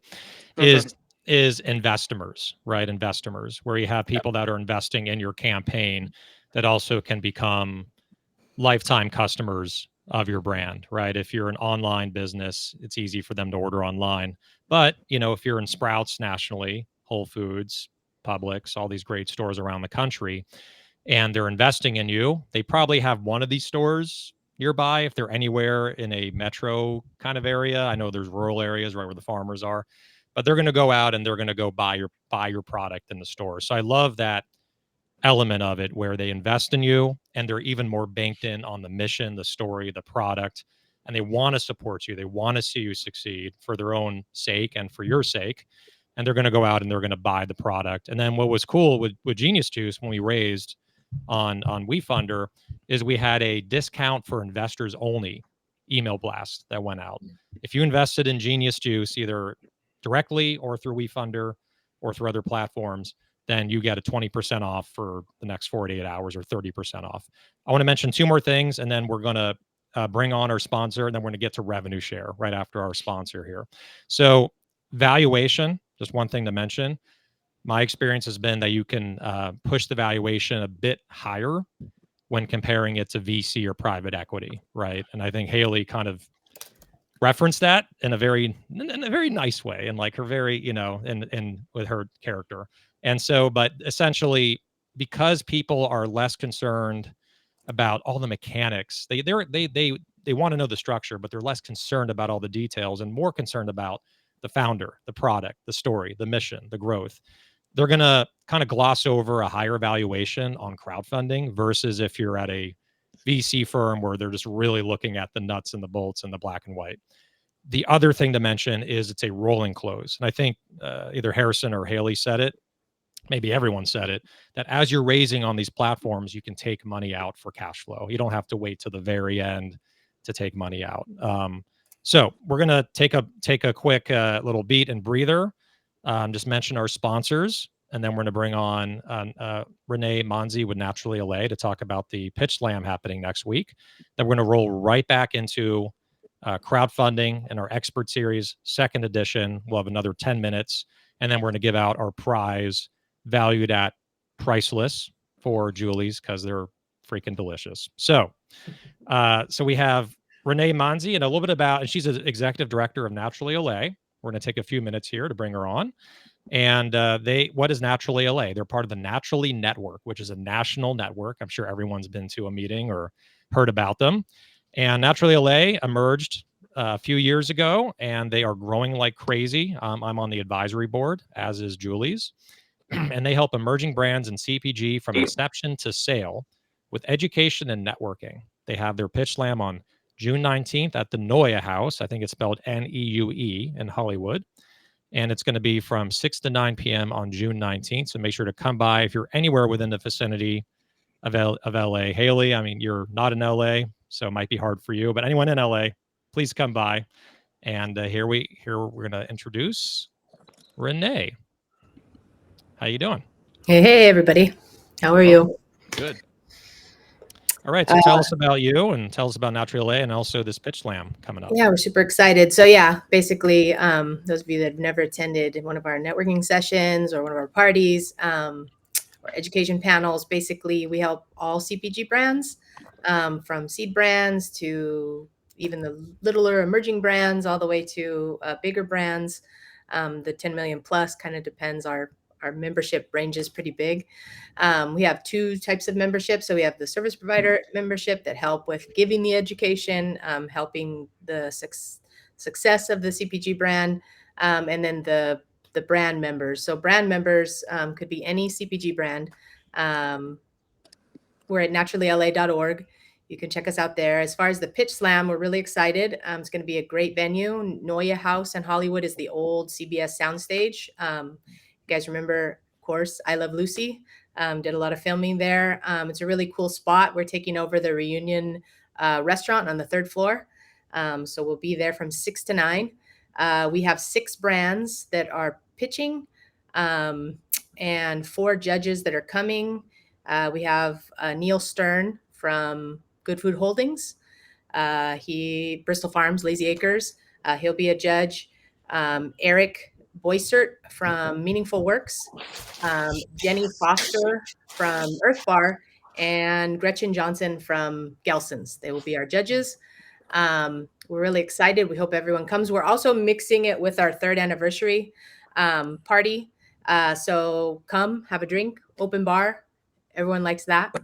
is investors, right? Investors, where you have people that are investing in your campaign that also can become lifetime customers of your brand, right? If you're an online business, it's easy for them to order online. But, if you're in Sprouts nationally, Whole Foods, Publix, all these great stores around the country, and they're investing in you, they probably have one of these stores nearby if they're anywhere in a metro kind of area. I know there's rural areas right where the farmers are, but they're going to go out and they're going to go buy your product in the store. So I love that element of it where they invest in you and they're even more banked in on the mission, the story, the product, and they want to support you. They want to see you succeed for their own sake and for your sake. And they're going to go out and they're going to buy the product. And then what was cool with Genius Juice when we raised on Wefunder is we had a discount for investors only email blast that went out. If you invested in Genius Juice, either directly or through Wefunder or through other platforms, then you get a 20% off for the next 48 hours or 30% off. I want to mention two more things, and then we're going to bring on our sponsor, and then we're going to get to revenue share right after our sponsor here. So valuation, just one thing to mention. My experience has been that you can push the valuation a bit higher when comparing it to VC or private equity, right? And I think Hayley kind of referenced that in a very nice way, and like her very, in with her character. And so, but essentially, because people are less concerned about all the mechanics, they want to know the structure, but they're less concerned about all the details and more concerned about the founder, the product, the story, the mission, the growth. They're going to kind of gloss over a higher valuation on crowdfunding versus if you're at a VC firm where they're just really looking at the nuts and the bolts and the black and white. The other thing to mention is it's a rolling close. And I think either Harrison or Hayley said it, maybe everyone said it, that as you're raising on these platforms, you can take money out for cash flow. You don't have to wait to the very end to take money out. So we're going to take a quick little beat and breather. Just mention our sponsors, and then we're going to bring on Renee Manzi with Naturally LA to talk about the pitch slam happening next week. Then we're going to roll right back into crowdfunding and our expert series, second edition. We'll have another 10 minutes, and then we're going to give out our prize valued at priceless for Julie's because they're freaking delicious. So we have Renee Manzi and a little bit about, and she's an executive director of Naturally LA. We're going to take a few minutes here to bring her on. And what is Naturally LA? They're part of the Naturally Network, which is a national network. I'm sure everyone's been to a meeting or heard about them. And Naturally LA emerged a few years ago, and they are growing like crazy. I'm on the advisory board, as is Julie's. And they help emerging brands and CPG from inception to sale with education and networking. They have their pitch slam on June 19th at the Neue House. I think it's spelled Neue in Hollywood. And it's going to be from 6 to 9 p.m. on June 19th. So make sure to come by if you're anywhere within the vicinity of LA. Hayley, I mean, you're not in LA, so it might be hard for you. But anyone in LA, please come by. And here we're going to introduce Renee. How you doing? Hey, everybody. How are you? Good. All right. So tell us about you and tell us about Naturally LA and also this pitch slam coming up. Yeah, we're super excited. So yeah, basically, those of you that have never attended one of our networking sessions or one of our parties or education panels, basically we help all CPG brands from seed brands to even the littler emerging brands all the way to bigger brands. The 10 million plus kind of depends. Our membership range is pretty big. We have two types of membership. So we have the service provider membership that help with giving the education, helping the success of the CPG brand, and then the brand members. So brand members could be any CPG brand. We're at naturallyla.org. You can check us out there. As far as the pitch slam, we're really excited. It's going to be a great venue. Neue House in Hollywood is the old CBS soundstage. You guys remember, of course, I Love Lucy. Did a lot of filming there. It's a really cool spot. We're taking over the reunion restaurant on the 3rd floor. So we'll be there from 6 to 9. We have 6 brands that are pitching and 4 judges that are coming. We have Neil Stern from Good Food Holdings. Bristol Farms, Lazy Acres. He'll be a judge. Eric Boysert from Meaningful Works. Jenny Foster from Earth Bar, and Gretchen Johnson from Gelson's. They will be our judges. We're really excited. We hope everyone comes. We're also mixing it with our 3rd anniversary party. So come, have a drink, open bar. Everyone likes that.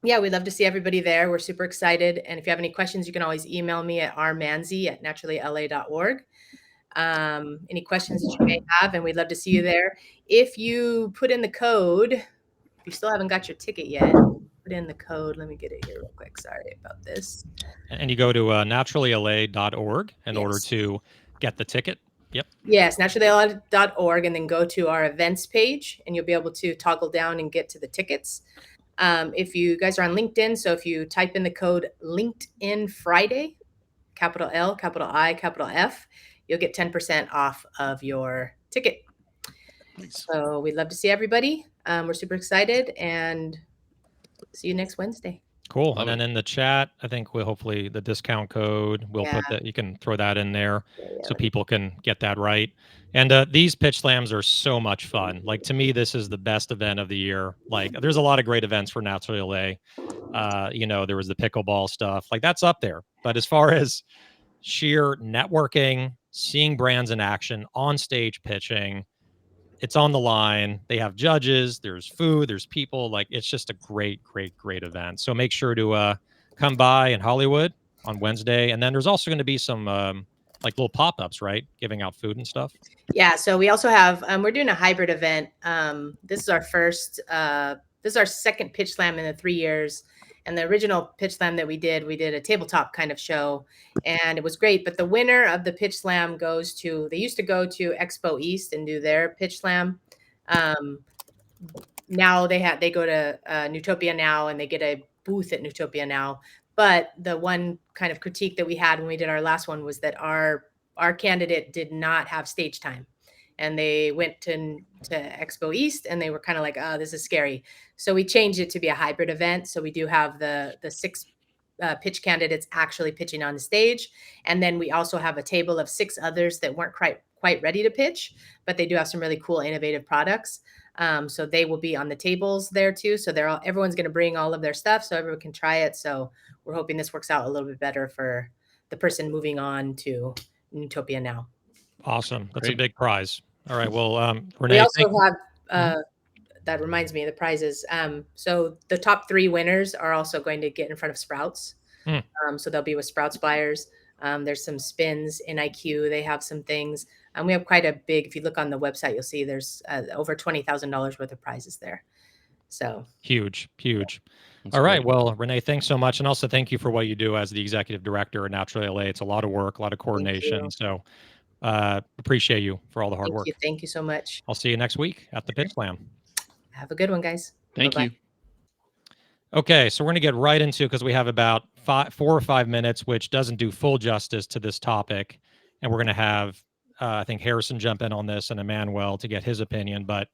Yeah, we'd love to see everybody there. We're super excited. And if you have any questions, you can always email me at rmanzi@naturallyla.org. Any questions that you may have, and we'd love to see you there. If you put in the code, if you still haven't got your ticket yet, put in the code. Let me get it here real quick. Sorry about this. And you go to naturallyla.org in order to get the ticket. Yep. Yes, naturallyla.org, and then go to our events page, and you'll be able to toggle down and get to the tickets. If you guys are on LinkedIn, so if you type in the code LinkedIn Friday, capital L, capital I, capital F, you'll get 10% off of your ticket. Nice. So we'd love to see everybody. We're super excited, and see you next Wednesday. Cool. And then in the chat, I think we'll hopefully the discount code, we'll put that, you can throw that in there so people can get that right. And these pitch slams are so much fun. Like, to me, this is the best event of the year. Like, there's a lot of great events for Naturally LA. There was the pickleball stuff, like that's up there. But as far as sheer networking, seeing brands in action, on stage pitching, it's on the line. They have judges, there's food, there's people. Like, it's just a great event. So make sure to come by in Hollywood on Wednesday. And then there's also going to be some like little pop-ups, right? Giving out food and stuff. Yeah. So we also have, we're doing a hybrid event. This is our first, this is our 2nd pitch slam in the 3 years. And the original pitch slam that we did a tabletop kind of show, and it was great. But the winner of the pitch slam goes to, they used to go to Expo East and do their pitch slam. Now they go to Newtopia now, and they get a booth at Newtopia now. But the one kind of critique that we had when we did our last one was that our candidate did not have stage time. And they went to Expo East, and they were kind of like, oh, this is scary. So we changed it to be a hybrid event. So we do have the 6 pitch candidates actually pitching on the stage. And then we also have a table of 6 others that weren't quite ready to pitch, but they do have some really cool, innovative products. So they will be on the tables there too. So everyone's going to bring all of their stuff so everyone can try it. So we're hoping this works out a little bit better for the person moving on to Newtopia now. Awesome. That's a big prize. All right. Well, Renee, we also have, that reminds me of the prizes. So the top 3 winners are also going to get in front of Sprouts. So they'll be with Sprouts buyers. There's some spins in IQ. They have some things. And we have quite a big, if you look on the website, you'll see there's over $20,000 worth of prizes there. So huge. All right. Well, Renee, thanks so much. And also thank you for what you do as the executive director at Naturally LA. It's a lot of work, a lot of coordination. So appreciate you for all the hard work. Thank you so much. I'll see you next week at the Pitch Slam. Have a good one, guys. Thank you. Okay, so we're going to get right into, because we have about 4 or 5 minutes, which doesn't do full justice to this topic. And we're going to have, I think, Harrison jump in on this and Emanuel to get his opinion. But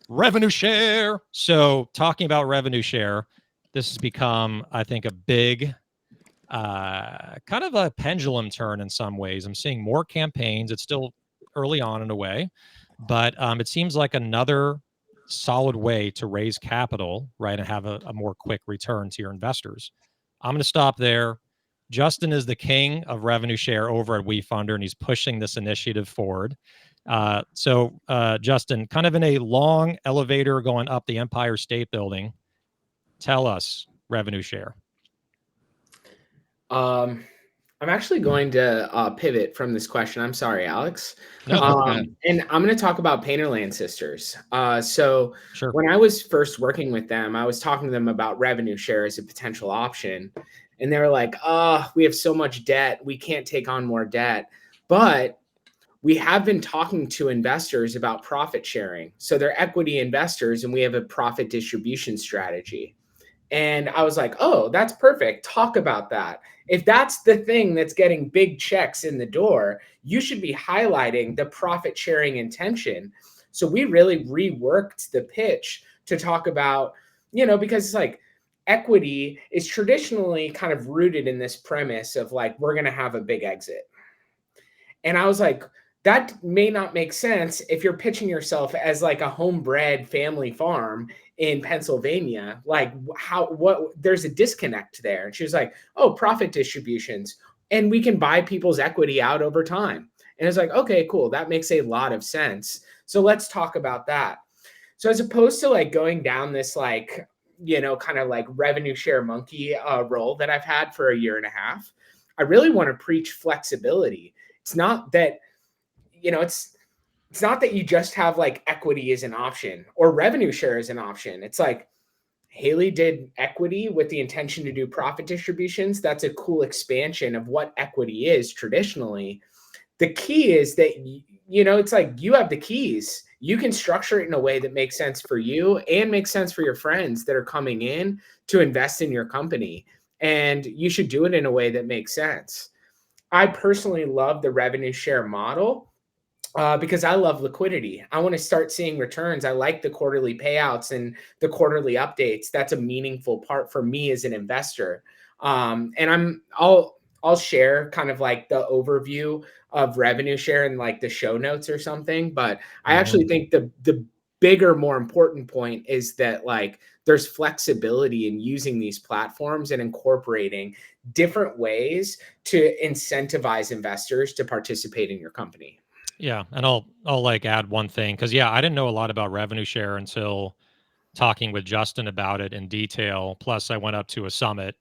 revenue share. So talking about revenue share, this has become, I think, a big kind of a pendulum turn in some ways. I'm seeing more campaigns. It's still early on in a way, but it seems like another solid way to raise capital, right, and have a more quick return to your investors. I'm going to stop there. Justin is the king of revenue share over at Wefunder, and he's pushing this initiative forward. So Justin, kind of in a long elevator going up the Empire State Building, tell us revenue share. I'm actually going to pivot from this question. I'm sorry, Alex. And I'm going to talk about Painterland Sisters. So when I was first working with them, I was talking to them about revenue share as a potential option. And they were like, we have so much debt. We can't take on more debt. But we have been talking to investors about profit sharing. So they're equity investors, and we have a profit distribution strategy. And I was like, oh, that's perfect. Talk about that. If that's the thing that's getting big checks in the door, you should be highlighting the profit sharing intention. So we really reworked the pitch to talk about, because it's like equity is traditionally kind of rooted in this premise of like, we're going to have a big exit. And I was like, that may not make sense if you're pitching yourself as like a homebred family farm in Pennsylvania. Like there's a disconnect there. And she was like, oh, profit distributions. And we can buy people's equity out over time. And it's like, okay, cool. That makes a lot of sense. So let's talk about that. So as opposed to like going down this like, kind of like revenue share monkey role that I've had for a year and a half, I really want to preach flexibility. It's not that, it's not that you just have like equity as an option or revenue share as an option. It's like Hayley did equity with the intention to do profit distributions. That's a cool expansion of what equity is traditionally. The key is that, it's like you have the keys. You can structure it in a way that makes sense for you and makes sense for your friends that are coming in to invest in your company. And you should do it in a way that makes sense. I personally love the revenue share model because I love liquidity. I want to start seeing returns. I like the quarterly payouts and the quarterly updates. That's a meaningful part for me as an investor. And I'll share kind of like the overview of revenue share in like the show notes or something. But I actually think the bigger, more important point is that like there's flexibility in using these platforms and incorporating different ways to incentivize investors to participate in your company. Yeah, and I'll like add one thing because I didn't know a lot about revenue share until talking with Justin about it in detail. Plus, I went up to a summit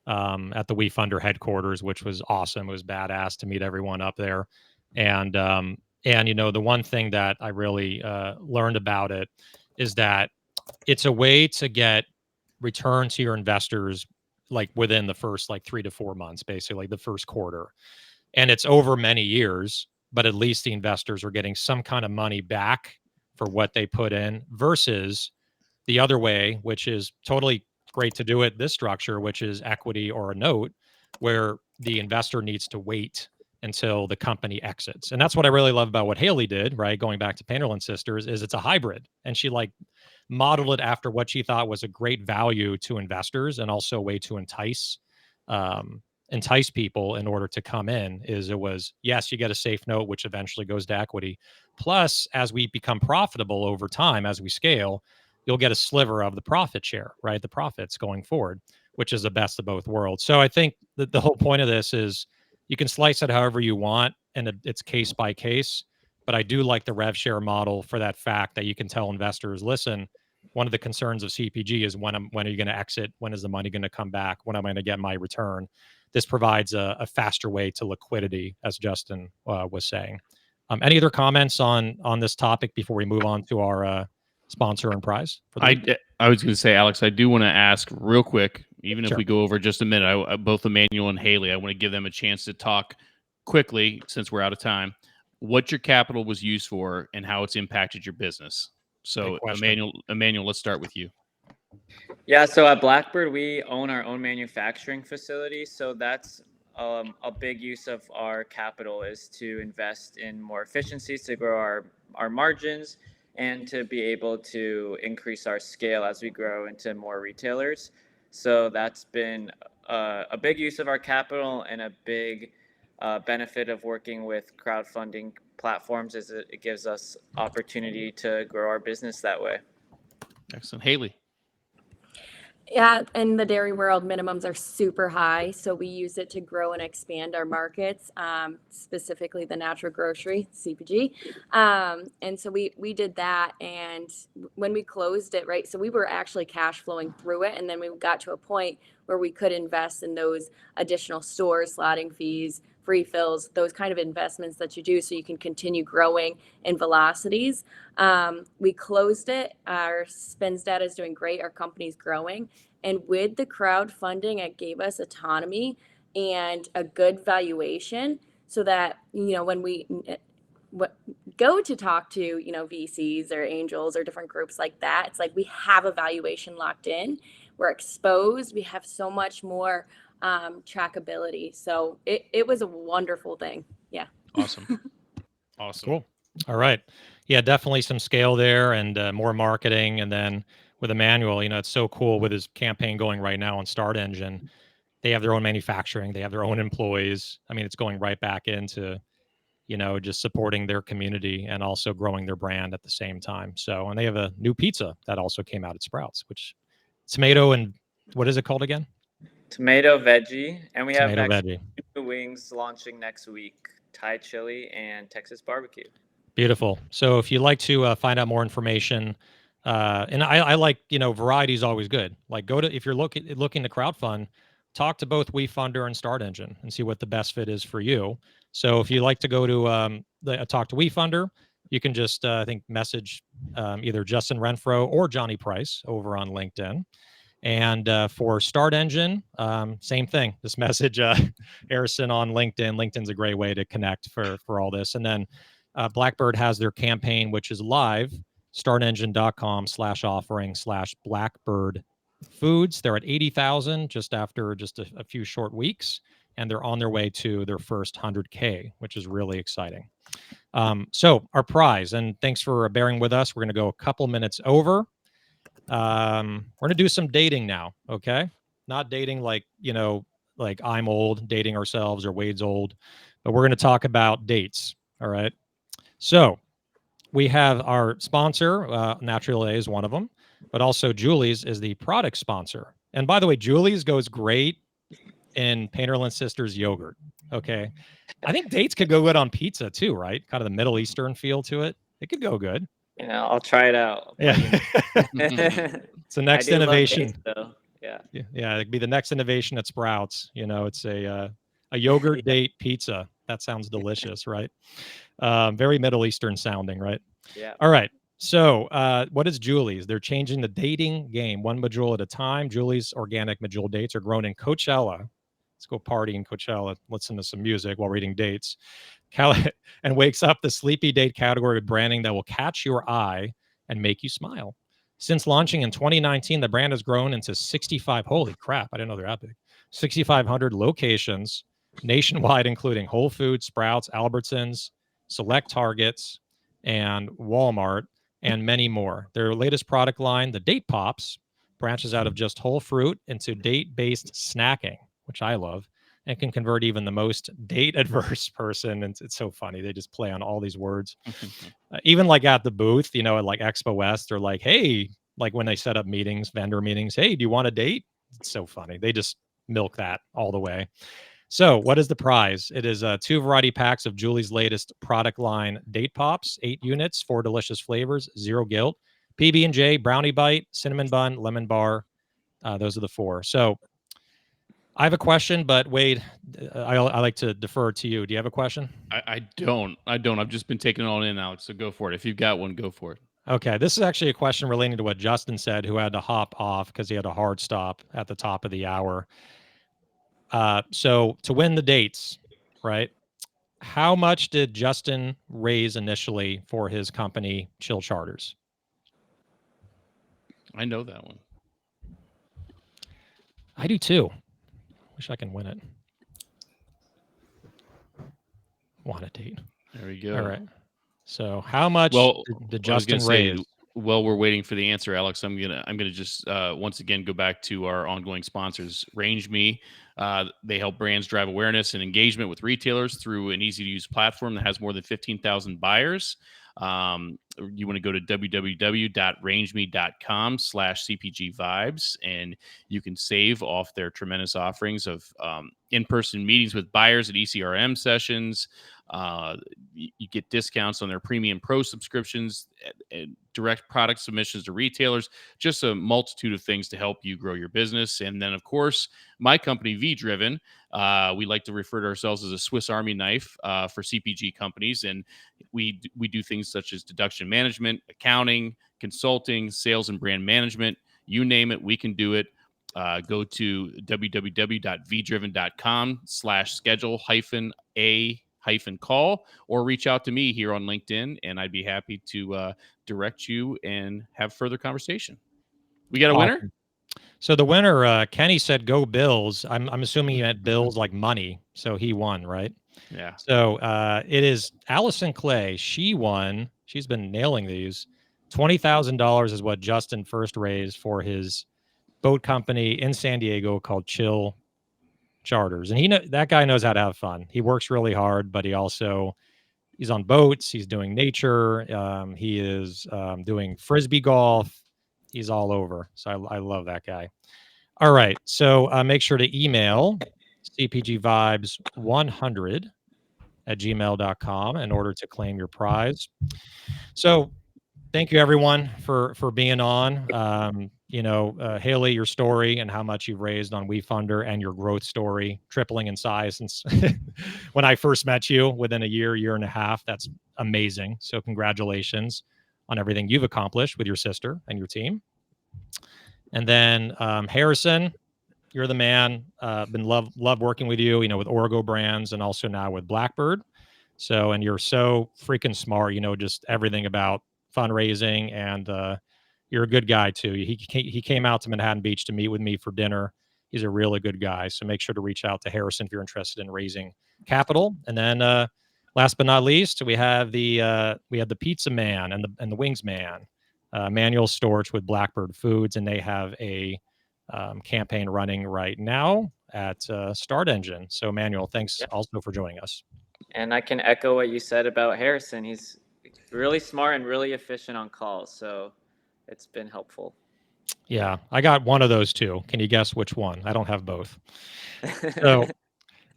at the Wefunder headquarters, which was awesome. It was badass to meet everyone up there, and the one thing that I really learned about it is that it's a way to get return to your investors like within the first like 3 to 4 months, basically like the first quarter, and it's over many years. But at least the investors are getting some kind of money back for what they put in versus the other way, which is totally great to do it this structure, which is equity or a note, where the investor needs to wait until the company exits. And that's what I really love about what Hayley did, right? Going back to Painterland Sisters, is it's a hybrid. And she like modeled it after what she thought was a great value to investors and also a way to entice people in order to come in. It was, yes, you get a safe note, which eventually goes to equity. Plus, as we become profitable over time, as we scale, you'll get a sliver of the profit share, right? The profits going forward, which is the best of both worlds. So I think that the whole point of this is you can slice it however you want, and it's case by case. But I do like the rev share model for that fact that you can tell investors, listen, one of the concerns of CPG is when are you going to exit? When is the money going to come back? When am I going to get my return? This provides a faster way to liquidity, as Justin was saying. Any other comments on this topic before we move on to our sponsor and prize? I was going to say, Alex, I do want to ask real quick, even if Sure. we go over just a minute, both Emanuel and Hayley, I want to give them a chance to talk quickly since we're out of time, what your capital was used for and how it's impacted your business. So Emanuel, let's start with you. Yeah, so at Blackbird, we own our own manufacturing facility. So that's a big use of our capital is to invest in more efficiencies to grow our margins and to be able to increase our scale as we grow into more retailers. So that's been a big use of our capital, and a big benefit of working with crowdfunding platforms is it gives us opportunity to grow our business that way. Excellent. Hayley. Yeah, in the dairy world, minimums are super high, so we use it to grow and expand our markets, specifically the natural grocery, CPG. And so we did that, and when we closed it, right, so we were actually cash flowing through it, and then we got to a point where we could invest in those additional stores, slotting fees, free fills, those kind of investments that you do so you can continue growing in velocities. We closed it. Our spends data is doing great. Our company's growing. And with the crowdfunding, it gave us autonomy and a good valuation so that, when we go to talk to, VCs or angels or different groups like that, it's like we have a valuation locked in. we're exposed, we have so much more trackability. So it was a wonderful thing. Yeah. Awesome. Awesome. Cool. All right. Yeah, definitely some scale there and more marketing. And then with Emanuel, it's so cool with his campaign going right now on Start Engine. They have their own manufacturing. They have their own employees. I mean, it's going right back into, just supporting their community and also growing their brand at the same time. So, and they have a new pizza that also came out at Sprouts, which tomato and what is it called again? Tomato veggie. And we have Tomato actually veggie. new wings launching next week, Thai chili and Texas barbecue. Beautiful. So if you'd like to find out more information, and I like, variety is always good. Like if you're looking to crowdfund, talk to both Wefunder and Start Engine and see what the best fit is for you. So if you like to go to talk to Wefunder, you can just, I think, message either Justin Renfro or Johnny Price over on LinkedIn. And for Start Engine, same thing. Just message Harrison on LinkedIn. LinkedIn's a great way to connect for all this. And then Blackbird has their campaign, which is live, startengine.com/offering/Blackbird Foods. They're at 80,000 just after a few short weeks, and they're on their way to their first 100K, which is really exciting. So our prize, and thanks for bearing with us. We're going to go a couple minutes over. We're going to do some dating now, okay? Not dating like I'm old, dating ourselves, or Wade's old, but we're going to talk about dates, all right? So we have our sponsor, Natural A is one of them, but also Julie's is the product sponsor. And by the way, Julie's goes great in Painterland Sisters yogurt, okay? I think dates could go good on pizza too, right? Kind of the Middle Eastern feel to it. It could go good. I'll try it out. Yeah. It's the next innovation. Yeah. Yeah, it'd be the next innovation at Sprouts. It's a yogurt date pizza. That sounds delicious, right? Very Middle Eastern sounding, right? Yeah. All right. So what is Julie's? They're changing the dating game one medjool at a time. Julie's organic medjool dates are grown in Coachella. Let's go party in Coachella, listen to some music while reading dates. And wakes up the sleepy date category with branding that will catch your eye and make you smile. Since launching in 2019, the brand has grown into 65, holy crap, I didn't know they're that big, 6,500 locations nationwide, including Whole Foods, Sprouts, Albertsons, select Targets, and Walmart, and many more. Their latest product line, the Date Pops, branches out of just whole fruit into date-based snacking, which I love, and can convert even the most date-adverse person. And it's so funny. They just play on all these words. Even like at the booth, at like Expo West, they're like, hey, like when they set up meetings, vendor meetings, hey, do you want a date? It's so funny. They just milk that all the way. So what is the prize? It is 2 variety packs of Julie's latest product line, Date Pops, 8 units, 4 delicious flavors, 0 guilt, PB&J, brownie bite, cinnamon bun, lemon bar. Those are the 4. So I have a question, but Wade, I like to defer to you. Do you have a question? I don't. I've just been taking it all in, Alex. So go for it. If you've got one, go for it. Okay. This is actually a question relating to what Justin said, who had to hop off because he had a hard stop at the top of the hour. So to win the dates, right? How much did Justin raise initially for his company, Chill Charters? I know that one. I do too. Wish I can win it. Want a date? There we go. All right. So how much did Justin raise? While we're waiting for the answer, Alex, I'm gonna just once again go back to our ongoing sponsors, Range Me. They help brands drive awareness and engagement with retailers through an easy-to-use platform that has more than 15,000 buyers. You want to go to www.rangeme.com/CPG-vibes, and you can save off their tremendous offerings of in-person meetings with buyers at ECRM sessions. You get discounts on their premium pro subscriptions, and direct product submissions to retailers, just a multitude of things to help you grow your business. And then, of course, my company, V-Driven, we like to refer to ourselves as a Swiss Army knife for CPG companies. And we do things such as deduction management, accounting, consulting, sales and brand management. You name it, we can do it. Go to www.vdriven.com/schedule-a-call or reach out to me here on LinkedIn, and I'd be happy to direct you and have further conversation. We got a winner? So the winner, Kenny said, "Go Bills." I'm assuming he meant Bills like money, so he won, right? Yeah. So it is Allison Clay. She won. She's been nailing these. $20,000 is what Justin first raised for his boat company in San Diego called Chill Charters, and that guy knows how to have fun. He works really hard, but he's on boats. He's doing nature. He is doing frisbee golf. He's all over. So I love that guy. All right. So make sure to email cpgvibes100@gmail.com in order to claim your prize. So thank you everyone for being on. Hayley, your story and how much you've raised on Wefunder and your growth story, tripling in size since when I first met you within a year and a half. That's amazing. So congratulations on everything you've accomplished with your sister and your team. And then Harrison, you're the man. Been love working with you, with Orgo Brands and also now with Blackbird. So, and you're so freaking smart, just everything about fundraising, and you're a good guy too. He came out to Manhattan Beach to meet with me for dinner. He's a really good guy. So make sure to reach out to Harrison if you're interested in raising capital. And then last but not least, we have the pizza man and the wings man, Emanuel Storch with Blackbird Foods, and they have a campaign running right now at Start Engine. So Emanuel, thanks also for joining us. And I can echo what you said about Harrison. He's really smart and really efficient on calls. So it's been helpful. Yeah, I got one of those too. Can you guess which one? I don't have both. So,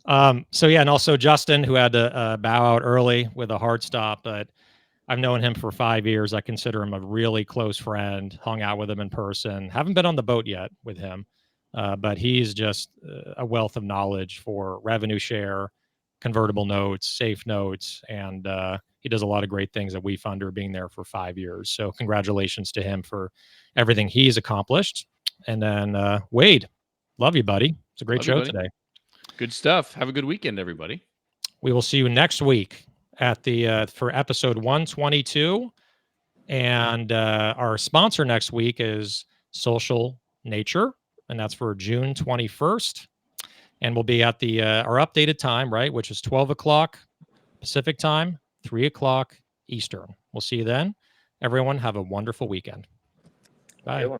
and also Justin, who had to bow out early with a hard stop, but I've known him for 5 years. I consider him a really close friend, hung out with him in person. Haven't been on the boat yet with him, but he's just a wealth of knowledge for revenue share, convertible notes, safe notes, and he does a lot of great things at Wefunder, being there for 5 years. So congratulations to him for everything he's accomplished. And then Wade, love you, buddy. It's a great show today. Good stuff. Have a good weekend, everybody. We will see you next week at the for episode 122. And our sponsor next week is Social Nature, and that's for June 21st. And we'll be at the our updated time, right, which is 12 o'clock Pacific time, 3 o'clock Eastern. We'll see you then. Everyone, have a wonderful weekend. Bye.